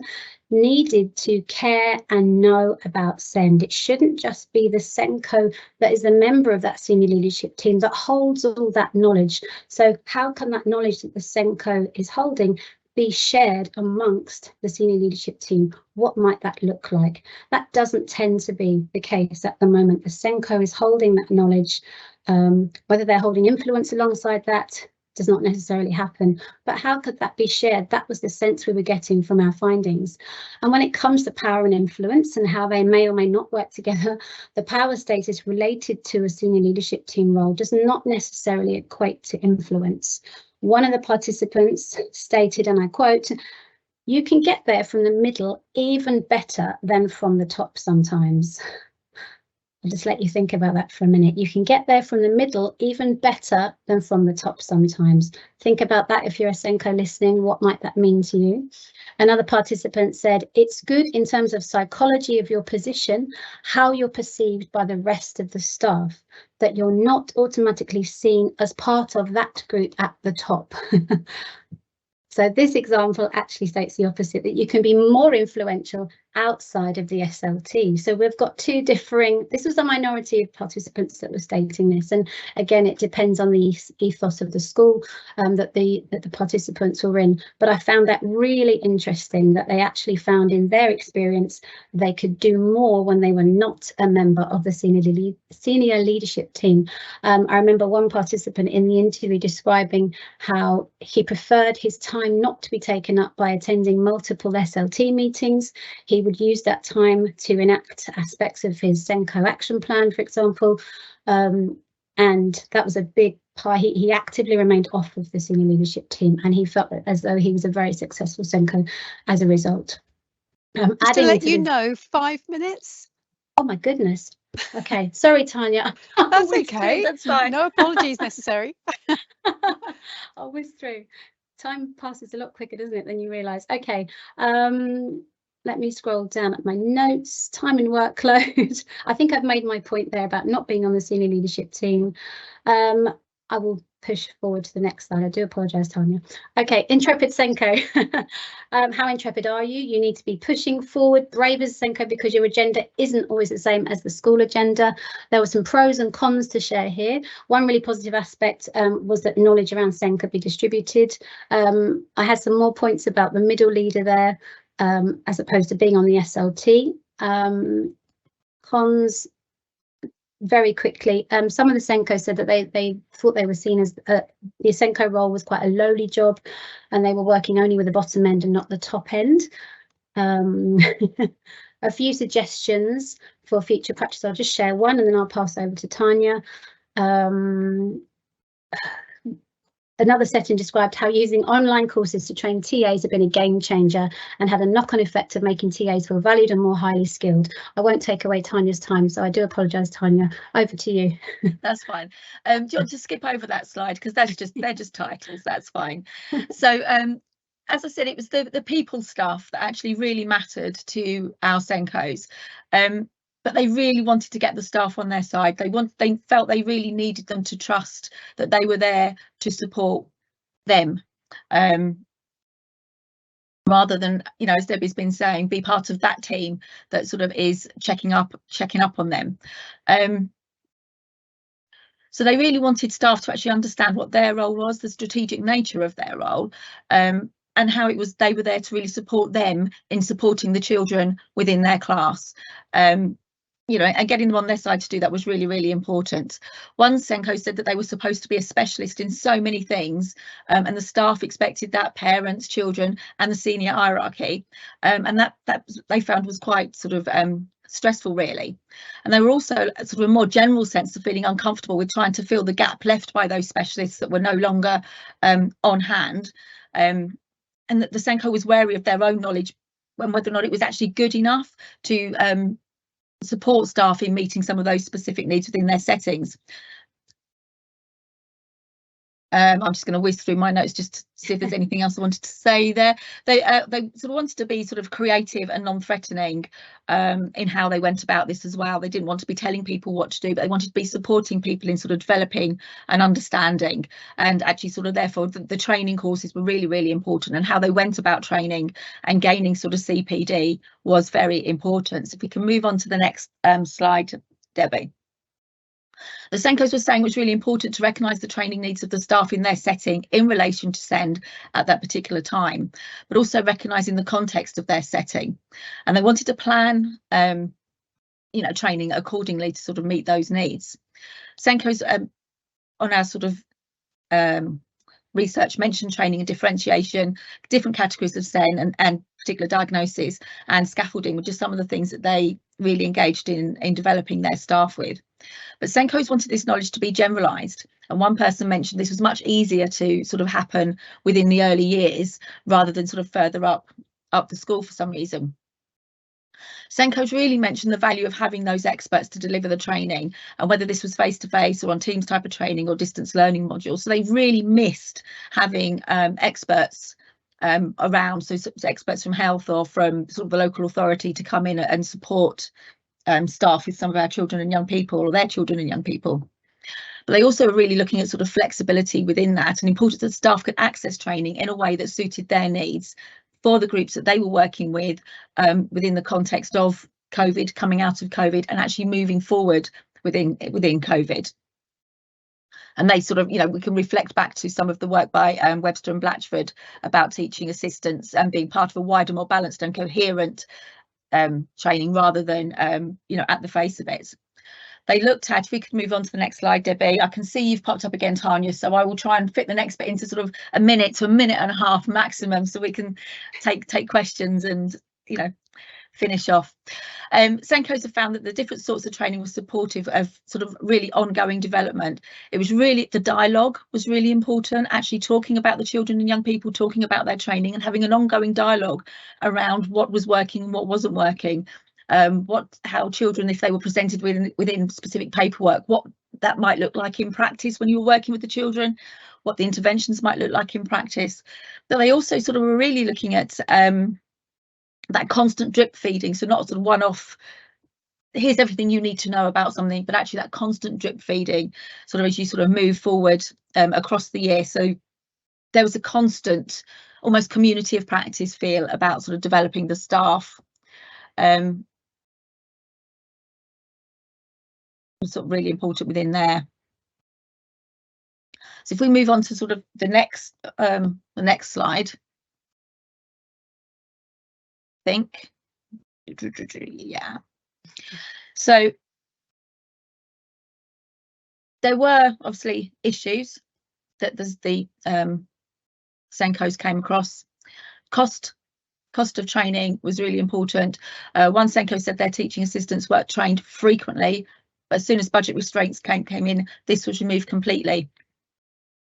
needed to care and know about SEND. It shouldn't just be the SENCo that is a member of that senior leadership team that holds all that knowledge. So how can that knowledge that the SENCo is holding be shared amongst the senior leadership team? What might that look like? That doesn't tend to be the case at the moment. The SENCo is holding that knowledge. Whether they're holding influence alongside that does not necessarily happen, but how could that be shared? That was the sense we were getting from our findings. And when it comes to power and influence and how they may or may not work together, the power status related to a senior leadership team role does not necessarily equate to influence. One of the participants stated, and I quote, "You can get there from the middle even better than from the top sometimes." I'll just let you think about that for a minute. You can get there from the middle even better than from the top sometimes. Think about that if you're a SENCo listening. What might that mean to you? Another participant said, "It's good in terms of psychology of your position, how you're perceived by the rest of the staff, that you're not automatically seen as part of that group at the top." So this example actually states the opposite, that you can be more influential outside of the SLT. So we've got two differing, this was a minority of participants that were stating this. And again, it depends on the ethos of the school that the participants were in. But I found that really interesting, that they actually found in their experience, they could do more when they were not a member of the senior leadership team. I remember one participant in the interview describing how he preferred his time not to be taken up by attending multiple SLT meetings. He would use that time to enact aspects of his SENCo action plan, for example, and that was a big part. He actively remained off of the senior leadership team, and he felt as though he was a very successful SENCo as a result. Just to let you know, 5 minutes. Oh my goodness. Okay, sorry, Tanya. That's okay. That's fine. No apologies necessary. I'll whiz through. Time passes a lot quicker, doesn't it, than you realise. Okay. Let me scroll down at my notes. Time and workload. I think I've made my point there about not being on the senior leadership team. I will push forward to the next slide. I do apologise, Tanya. Okay, intrepid SENCo. How intrepid are you? You need to be pushing forward, brave as SENCo, because your agenda isn't always the same as the school agenda. There were some pros and cons to share here. One really positive aspect was that knowledge around SENCo could be distributed. I had some more points about the middle leader there, as opposed to being on the SLT. Cons, very quickly, some of the SENCo said that they thought they were seen as the SENCo role was quite a lowly job, and they were working only with the bottom end and not the top end. A few suggestions for future practice. I'll just share one and then I'll pass over to Tanya. Another setting described how using online courses to train TAs have been a game changer and had a knock-on effect of making TAs feel valued and more highly skilled. I won't take away Tanya's time, so I do apologise, Tanya. Over to you. That's fine. Do you want to skip over that slide, because they're just titles? That's fine. So as I said, it was the people stuff that actually really mattered to our SENCos. But they really wanted to get the staff on their side. They felt they really needed them to trust that they were there to support them, rather than, you know, as Debbie's been saying, be part of that team that sort of is checking up on them. So they really wanted staff to actually understand what their role was, the strategic nature of their role, and how it was they were there to really support them in supporting the children within their class. You know, and getting them on their side to do that was really, really important. One SENCo said that they were supposed to be a specialist in so many things, and the staff expected that, parents, children, and the senior hierarchy, and that they found was quite sort of stressful, really. And they were also sort of a more general sense of feeling uncomfortable with trying to fill the gap left by those specialists that were no longer on hand, and that the SENCo was wary of their own knowledge and whether or not it was actually good enough to support staff in meeting some of those specific needs within their settings. I'm just going to whiz through my notes just to see if there's anything else I wanted to say there. They sort of wanted to be sort of creative and non-threatening in how they went about this as well. They didn't want to be telling people what to do, but they wanted to be supporting people in sort of developing and understanding. And actually sort of therefore the training courses were really, really important, and how they went about training and gaining sort of CPD was very important. So if we can move on to the next slide, Debbie. The SENCos were saying it was really important to recognise the training needs of the staff in their setting in relation to SEND at that particular time, but also recognising the context of their setting. And they wanted to plan, you know, training accordingly to sort of meet those needs. SENCos on our sort of research mentioned training and differentiation, different categories of SEN and particular diagnoses, and scaffolding were just some of the things that they really engaged in developing their staff with. But SENCos wanted this knowledge to be generalised, and one person mentioned this was much easier to sort of happen within the early years rather than sort of further up the school for some reason. SENCos really mentioned the value of having those experts to deliver the training, and whether this was face-to-face or on Teams type of training or distance learning modules. So they really missed having experts around, so experts from health or from sort of the local authority to come in and support staff with some of our children and young people, or their children and young people. But they also were really looking at sort of flexibility within that, and important that staff could access training in a way that suited their needs for the groups that they were working with within the context of COVID, coming out of COVID, and actually moving forward within COVID. And they sort of, you know, we can reflect back to some of the work by Webster and Blatchford about teaching assistants and being part of a wider, more balanced and coherent training rather than, you know, at the face of it. They looked at, if we could move on to the next slide, Debbie. I can see you've popped up again, Tanya, so I will try and fit the next bit into sort of a minute to a minute and a half maximum, so we can take questions and, you know, finish off. SENCos have found that the different sorts of training was supportive of sort of really ongoing development. It was really, the dialogue was really important, actually talking about the children and young people, talking about their training and having an ongoing dialogue around what was working and what wasn't working. How children, if they were presented within specific paperwork, what that might look like in practice when you were working with the children, what the interventions might look like in practice. But they also sort of were really looking at that constant drip feeding, so not sort of one-off here's everything you need to know about something, but actually that constant drip feeding sort of as you sort of move forward across the year. So there was a constant almost community of practice feel about sort of developing the staff. Sort of really important within there. So if we move on to sort of the next slide, I think, yeah. So there were obviously issues that the SENCos came across. Cost of training was really important. One SENCo said their teaching assistants weren't trained frequently, but as soon as budget restraints came in, this was removed completely.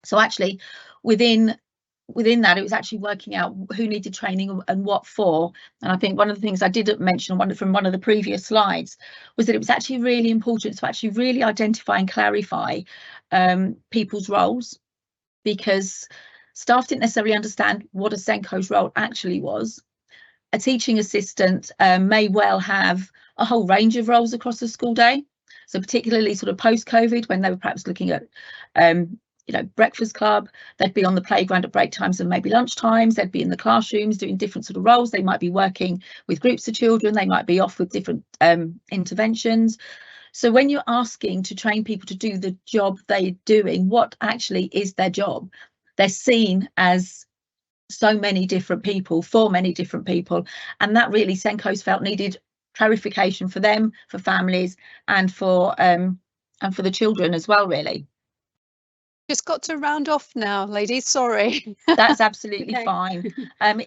So actually within that, it was actually working out who needed training and what for. And I think one of the things I didn't mention from one of the previous slides was that it was actually really important to actually really identify and clarify people's roles, because staff didn't necessarily understand what a SENCo's role actually was. A teaching assistant may well have a whole range of roles across the school day. So particularly sort of post-COVID, when they were perhaps looking at breakfast club, they'd be on the playground at break times and maybe lunch times, they'd be in the classrooms doing different sort of roles, they might be working with groups of children, they might be off with different interventions. So when you're asking to train people to do the job they're doing, what actually is their job? They're seen as so many different people for many different people, and that really SENCos felt needed clarification for them, for families, and for the children as well, really. Just got to round off now, ladies, sorry. That's absolutely Okay. fine.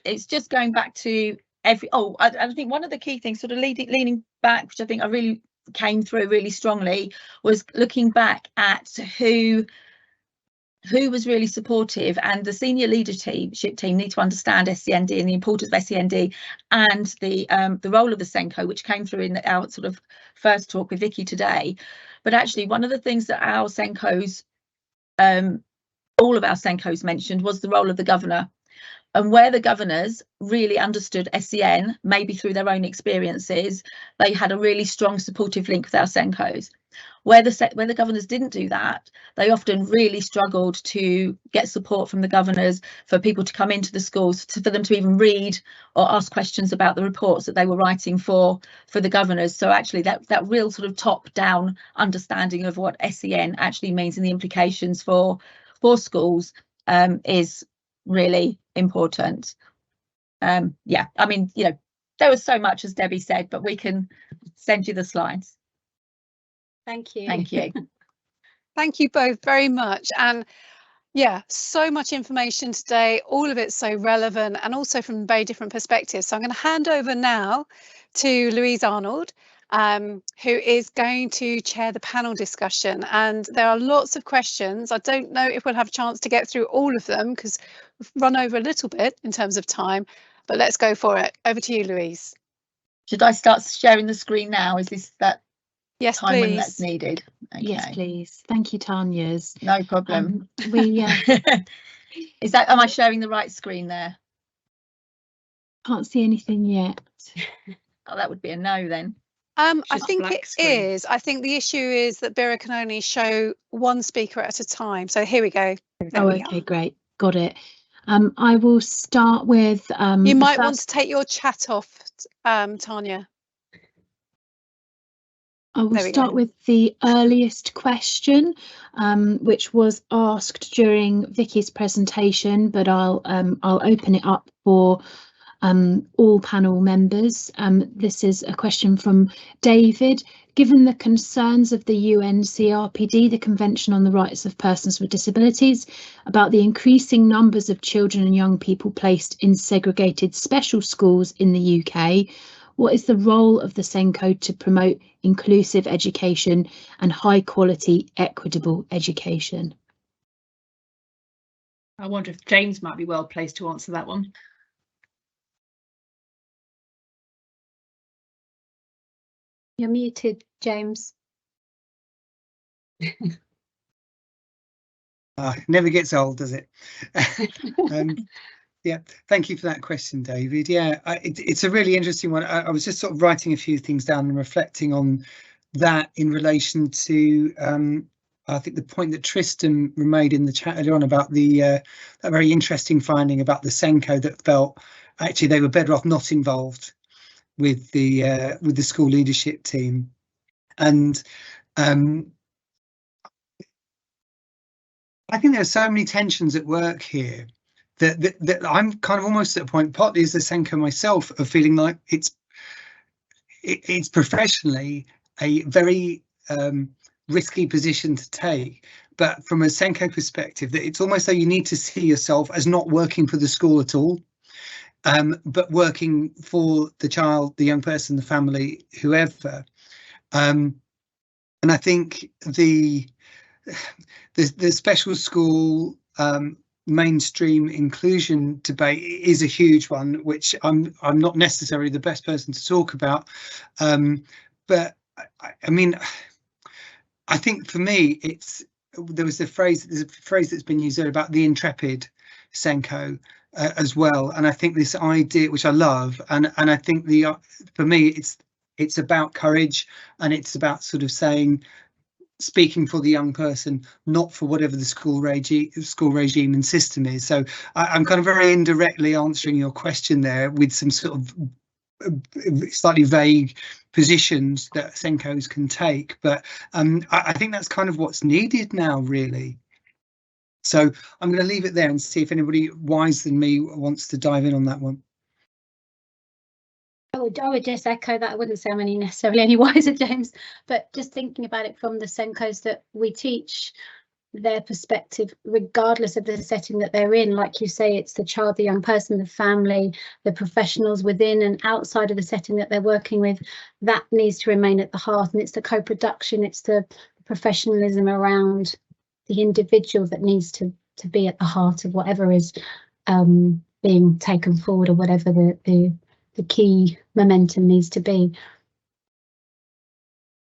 It's just going back to I think one of the key things, sort of leaning back, which I think I really came through really strongly, was looking back at who was really supportive, and the senior leadership team need to understand SEND and the importance of SEND and the role of the SENCo, which came through in our sort of first talk with Vicky today. But actually one of the things that our SENCos, all of our SENCos mentioned, was the role of the governor, and where the governors really understood SEN, maybe through their own experiences, they had a really strong supportive link with our SENCos. Where the governors didn't do that, they often really struggled to get support from the governors for people to come into the schools, for them to even read or ask questions about the reports that they were writing for the governors. So actually that real sort of top-down understanding of what SEN actually means and the implications for schools is really important. Yeah, I mean, there was so much, as Debbie said, but we can send you the slides. Thank you. Thank you. Thank you both very much. And yeah, so much information today, all of it so relevant and also from very different perspectives. So I'm going to hand over now to Louise Arnold, who is going to chair the panel discussion. And there are lots of questions. I don't know if we'll have a chance to get through all of them because we've run over a little bit in terms of time, but let's go for it. Over to you, Louise. Should I start sharing the screen now? Is this that yes, time please. when that's needed? Okay. Yes, please. Thank you, Tanya's. No problem. We am I sharing the right screen there? can't see anything yet. Oh, that would be a no then. I Just think black it screen. is. I think the issue is that Bira can only show one speaker at a time. So here we go. There we Okay, great. Got it. I will start with you might want to take your chat off, Tanya. I will There we start go. with the earliest question, which was asked during Vicky's presentation, but I'll open it up for all panel members. This is a question from David. Given the concerns of the UN CRPD, the Convention on the Rights of Persons with Disabilities, about the increasing numbers of children and young people placed in segregated special schools in the UK, what is the role of the SENCo to promote inclusive education and high quality, equitable education? I wonder if James might be well placed to answer that one. You're muted, James. Never gets old, does it? Yeah, thank you for that question, David. Yeah, it's a really interesting one. I was just sort of writing a few things down and reflecting on that in relation to I think the point that Tristan made in the chat earlier on about the that very interesting finding about the SENCo that felt actually they were better off not involved with the school leadership team. And I think there are so many tensions at work here that I'm kind of almost at a point, partly as a SENCo myself, of feeling like it's professionally a very risky position to take. But from a SENCo perspective, that it's almost like you need to see yourself as not working for the school at all, but working for the child, the young person, the family, whoever. And I think the special school mainstream inclusion debate is a huge one, which I'm not necessarily the best person to talk about. But I mean, I think for me, there's a phrase that's been used earlier about the intrepid SENCo as well. And I think this idea, which I love, and I think for me, it's about courage, and it's about sort of speaking for the young person, not for whatever the school regime and system is. So I'm kind of very indirectly answering your question there with some sort of slightly vague positions that SENCos can take, but I think that's kind of what's needed now, really. So I'm going to leave it there and see if anybody wiser than me wants to dive in on that one. I would just echo that. I wouldn't say I'm necessarily any wiser, James, but just thinking about it from the SENCos that we teach, their perspective, regardless of the setting that they're in. Like you say, it's the child, the young person, the family, the professionals within and outside of the setting that they're working with, that needs to remain at the heart. And it's the co-production, it's the professionalism around the individual that needs to be at the heart of whatever is being taken forward, or whatever the key momentum needs to be.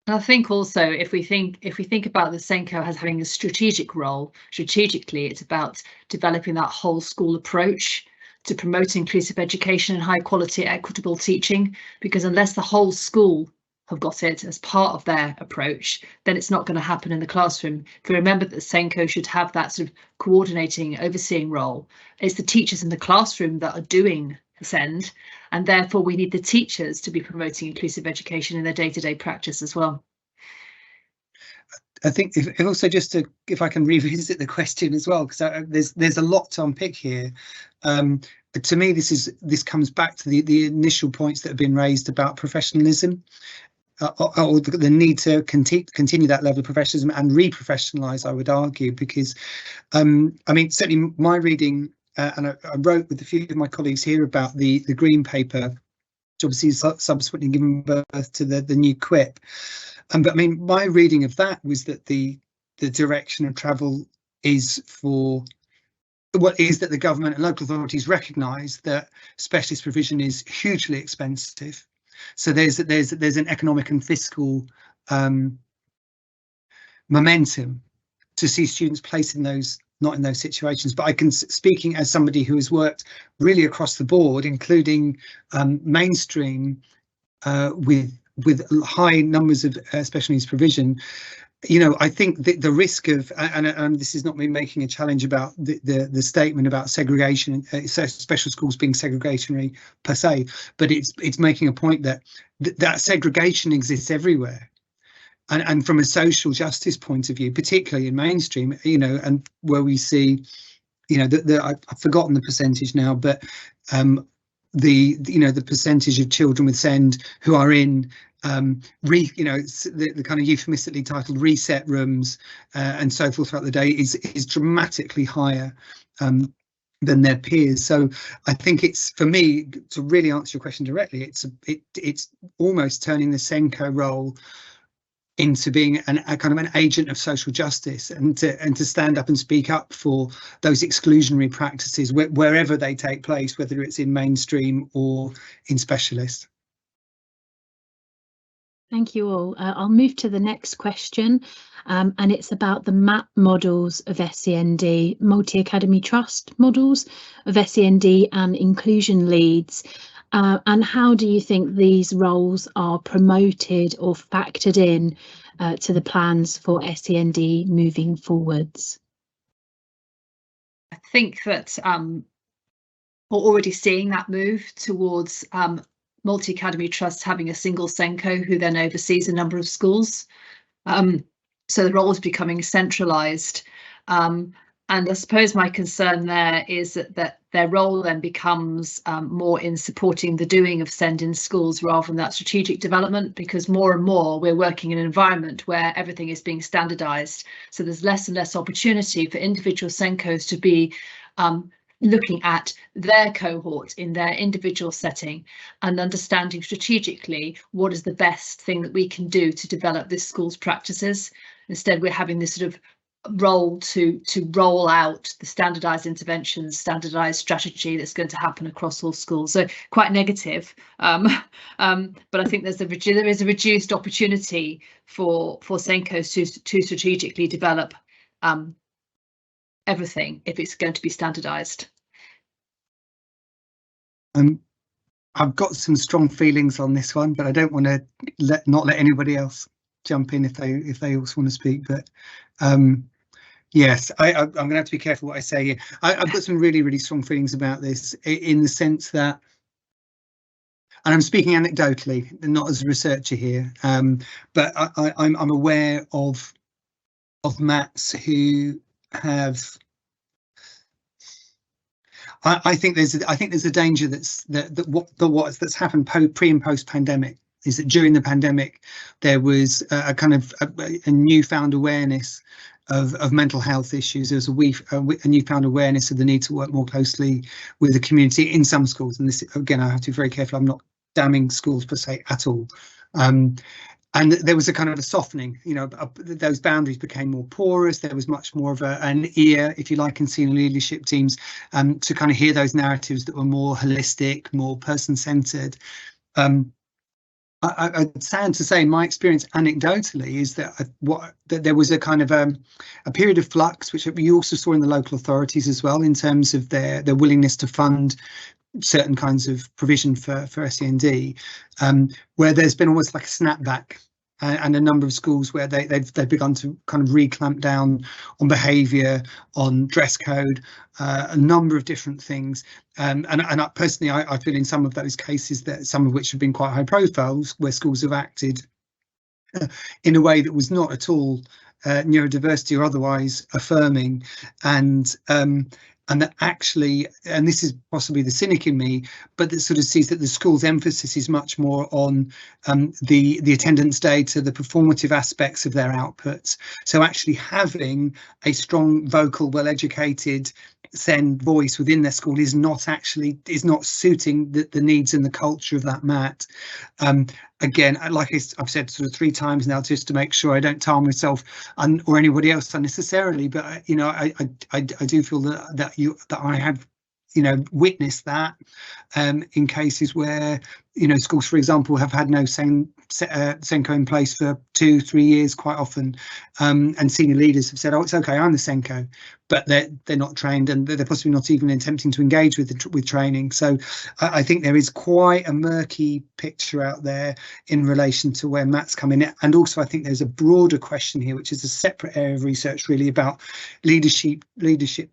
I think also, if we think about the SENCo as having a strategic role, strategically, it's about developing that whole school approach to promote inclusive education and high quality, equitable teaching, because unless the whole school have got it as part of their approach, then it's not going to happen in the classroom. If we remember that the SENCo should have that sort of coordinating, overseeing role, it's the teachers in the classroom that are doing SEND, and therefore we need the teachers to be promoting inclusive education in their day-to-day practice as well. I think if also just if I can revisit the question as well, because there's a lot to unpick here. To me, this comes back to the initial points that have been raised about professionalism, or the need to continue that level of professionalism and re-professionalise, I would argue, because I mean, certainly my reading, and I wrote with a few of my colleagues here about the Green Paper, which obviously subsequently given birth to the new QIP. But I mean, my reading of that was that the direction of travel is for what is that the government and local authorities recognise that specialist provision is hugely expensive. So there's an economic and fiscal momentum to see students placed in those, not in those situations. But I can, speaking as somebody who has worked really across the board, including mainstream with high numbers of special needs provision, you know, I think the risk of, and this is not me making a challenge about the statement about segregation, special schools being segregatory per se, but it's making a point that that segregation exists everywhere. And from a social justice point of view, particularly in mainstream, you know, and where we see, you know, I've forgotten the percentage now, but the percentage of children with SEND who are in the kind of euphemistically titled reset rooms and so forth throughout the day is dramatically higher than their peers. So I think it's, for me, to really answer your question directly, it's almost turning the SENCo role into being a kind of an agent of social justice, and to stand up and speak up for those exclusionary practices wherever they take place, whether it's in mainstream or in specialist. Thank you all. I'll move to the next question, and it's about the MAP models of SEND, multi-academy trust models of SEND and inclusion leads. And how do you think these roles are promoted or factored in to the plans for SEND moving forwards? I think that we're already seeing that move towards multi-academy trusts having a single SENCo who then oversees a number of schools. So the role is becoming centralised. And I suppose my concern there is that their role then becomes more in supporting the doing of SEND in schools rather than that strategic development, because more and more we're working in an environment where everything is being standardised. So there's less and less opportunity for individual SENCos to be looking at their cohort in their individual setting and understanding strategically what is the best thing that we can do to develop this school's practices. Instead, we're having this sort of role to roll out the standardized interventions, standardized strategy that's going to happen across all schools. So quite negative, but I think there is a reduced opportunity for SENCos to strategically develop everything if it's going to be standardized. I've got some strong feelings on this one, but I don't want to not let anybody else jump in if they also want to speak. But yes, I'm going to have to be careful what I say here. I've got some really strong feelings about this in the sense that, and I'm speaking anecdotally, not as a researcher here, but I'm aware of MATs who have. I think there's a danger that's what's happened pre and post pandemic is that during the pandemic there was a kind of a newfound awareness of mental health issues. There was a newfound awareness of the need to work more closely with the community in some schools. And this, again, I have to be very careful. I'm not damning schools per se at all. And there was a kind of a softening, you know, those boundaries became more porous. There was much more of an ear, if you like, in senior leadership teams to kind of hear those narratives that were more holistic, more person-centered. It's sad to say, my experience anecdotally is that that there was a kind of a period of flux, which we also saw in the local authorities as well, in terms of their willingness to fund certain kinds of provision for SEND, where there's been almost like a snapback, and a number of schools where they've begun to kind of reclamp down on behaviour, on dress code, a number of different things. And I personally, I feel in some of those cases that some of which have been quite high profiles, where schools have acted in a way that was not at all neurodiversity or otherwise affirming, and that actually, and this is possibly the cynic in me, but that sort of sees that the school's emphasis is much more on the attendance data, the performative aspects of their outputs. So actually having a strong, vocal, well-educated SEND voice within their school is not suiting the needs and the culture of that MAT. Again, like I've said sort of 3 times now, just to make sure I don't tar myself or anybody else unnecessarily, but you know, I do feel that I have, you know, witnessed that in cases where, you know, schools, for example, have had no SENCo in place for 2-3 years quite often, and senior leaders have said, oh, it's okay, I'm the SENCo, but they're not trained, and they're possibly not even attempting to engage with training. So I think there is quite a murky picture out there in relation to where MATs come in. And also I think there's a broader question here, which is a separate area of research really, about leadership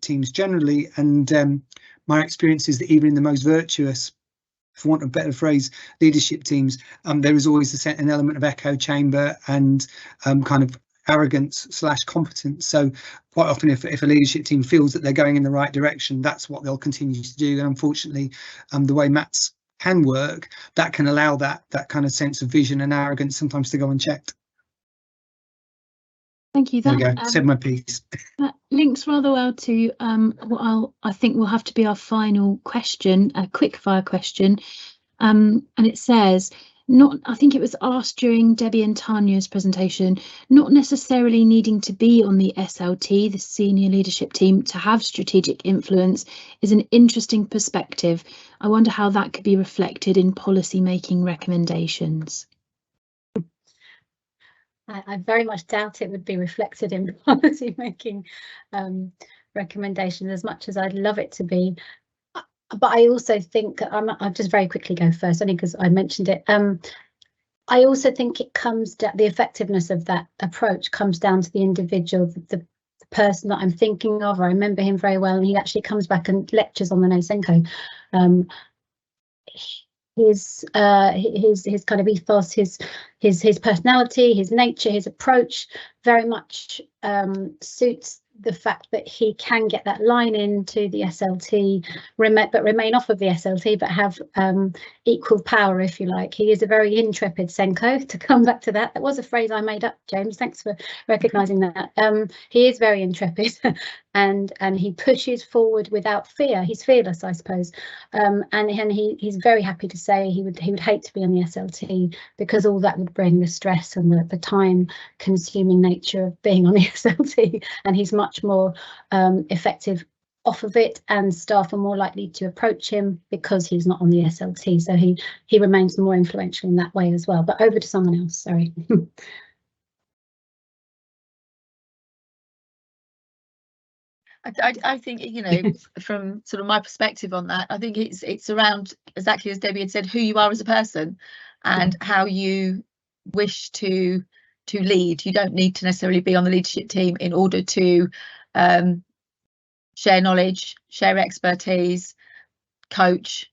teams generally. And my experience is that even in the most virtuous, for want of a better phrase, leadership teams, there is always an element of echo chamber and kind of arrogance / competence. So quite often if a leadership team feels that they're going in the right direction, that's what they'll continue to do. And unfortunately, the way MATs can work, that can allow that kind of sense of vision and arrogance sometimes to go unchecked. Thank you. There we go. Said my piece. That links rather well to what I think will have to be our final question, a quick fire question. And it says, I think it was asked during Debbie and Tanya's presentation, not necessarily needing to be on the SLT, the senior leadership team, to have strategic influence is an interesting perspective. I wonder how that could be reflected in policy making recommendations. I very much doubt it would be reflected in policy making recommendations as much as I'd love it to be. But I also think I'll just very quickly go first, only because I mentioned it. I also think it comes down, the effectiveness of that approach comes down to the individual, the person that I'm thinking of. I remember him very well, and he actually comes back and lectures on the SENCo. His kind of ethos, his personality, his nature, his approach very much suits the fact that he can get that line into the SLT, but remain off of the SLT, but have equal power, if you like. He is a very intrepid SENCo, to come back to that. That was a phrase I made up, James. Thanks for recognising that. He is very intrepid and he pushes forward without fear. He's fearless, I suppose. And he's very happy to say he would hate to be on the SLT, because all that would bring the stress and the time consuming nature of being on the SLT, and he's much more effective off of it, and staff are more likely to approach him because he's not on the SLT, so he remains more influential in that way as well. But over to someone else, sorry. I think, you know, from sort of my perspective on that, I think it's around, exactly as Debbie had said, who you are as a person and how you wish to lead. You don't need to necessarily be on the leadership team in order to share knowledge, share expertise, coach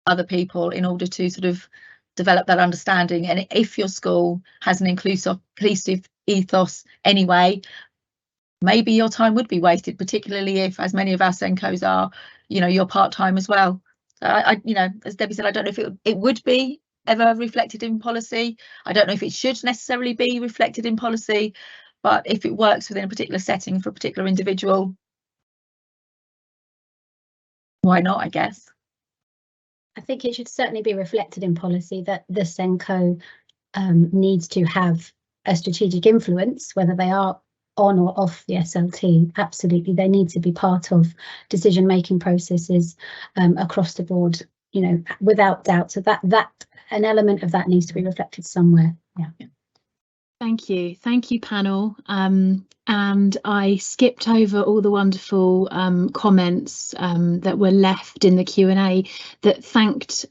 other people in order to sort of develop that understanding. And if your school has an inclusive ethos anyway, maybe your time would be wasted, particularly if, as many of our SENCos are, you know, you're part-time as well. I you know, as Debbie said, I don't know if it would be ever reflected in policy. I don't know if it should necessarily be reflected in policy, but if it works within a particular setting for a particular individual, why not, I guess. I think it should certainly be reflected in policy that the SENCo needs to have a strategic influence, whether they are on or off the SLT. Absolutely, they need to be part of decision-making processes across the board, you know, without doubt. So that an element of that needs to be reflected somewhere. Yeah. Thank you panel. And I skipped over all the wonderful comments that were left in the Q&A that thanked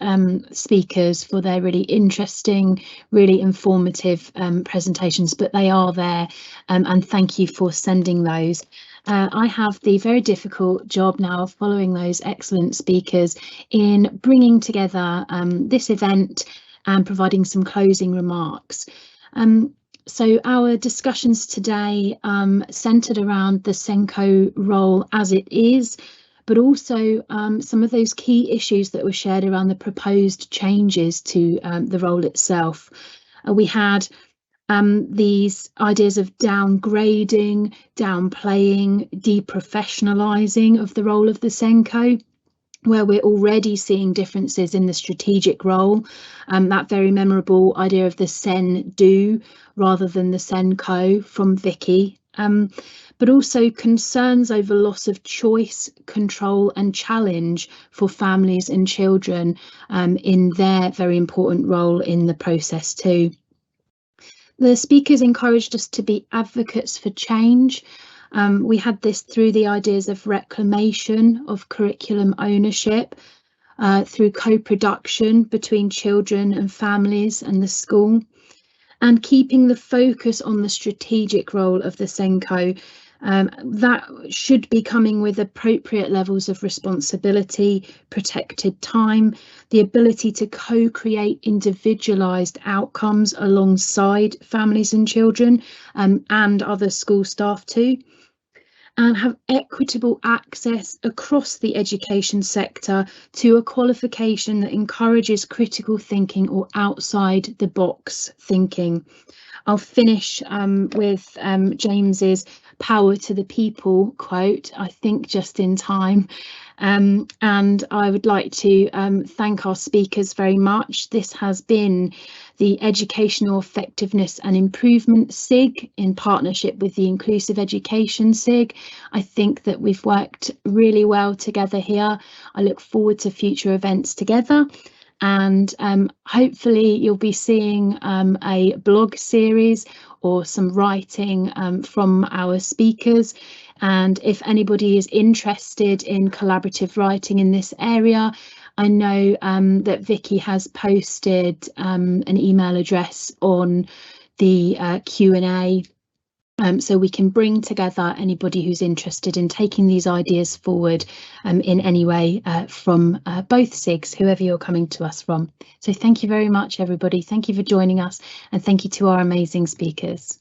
speakers for their really interesting, really informative presentations, but they are there, and thank you for sending those. I have the very difficult job now of following those excellent speakers in bringing together this event and providing some closing remarks. So our discussions today centred around the SENCo role as it is, but also some of those key issues that were shared around the proposed changes to the role itself. We had these ideas of downgrading, downplaying, deprofessionalising of the role of the SENCo, where we're already seeing differences in the strategic role, that very memorable idea of the SEN-do rather than the SENCo from Vicky, but also concerns over loss of choice, control and challenge for families and children in their very important role in the process too. The speakers encouraged us to be advocates for change. We had this through the ideas of reclamation of curriculum ownership, through co-production between children and families and the school, and keeping the focus on the strategic role of the SENCo. That should be coming with appropriate levels of responsibility, protected time, the ability to co-create individualised outcomes alongside families and children and other school staff too, and have equitable access across the education sector to a qualification that encourages critical thinking or outside the box thinking. I'll finish with James's "power to the people" quote, I think just in time. And I would like to thank our speakers very much. This has been the Educational Effectiveness and Improvement SIG in partnership with the Inclusive Education SIG. I think that we've worked really well together here. I look forward to future events together. and hopefully you'll be seeing a blog series or some writing from our speakers. And if anybody is interested in collaborative writing in this area, I know that Vicky has posted an email address on the Q&A, so we can bring together anybody who's interested in taking these ideas forward in any way from both SIGs, whoever you're coming to us from. So thank you very much, everybody. Thank you for joining us, and thank you to our amazing speakers.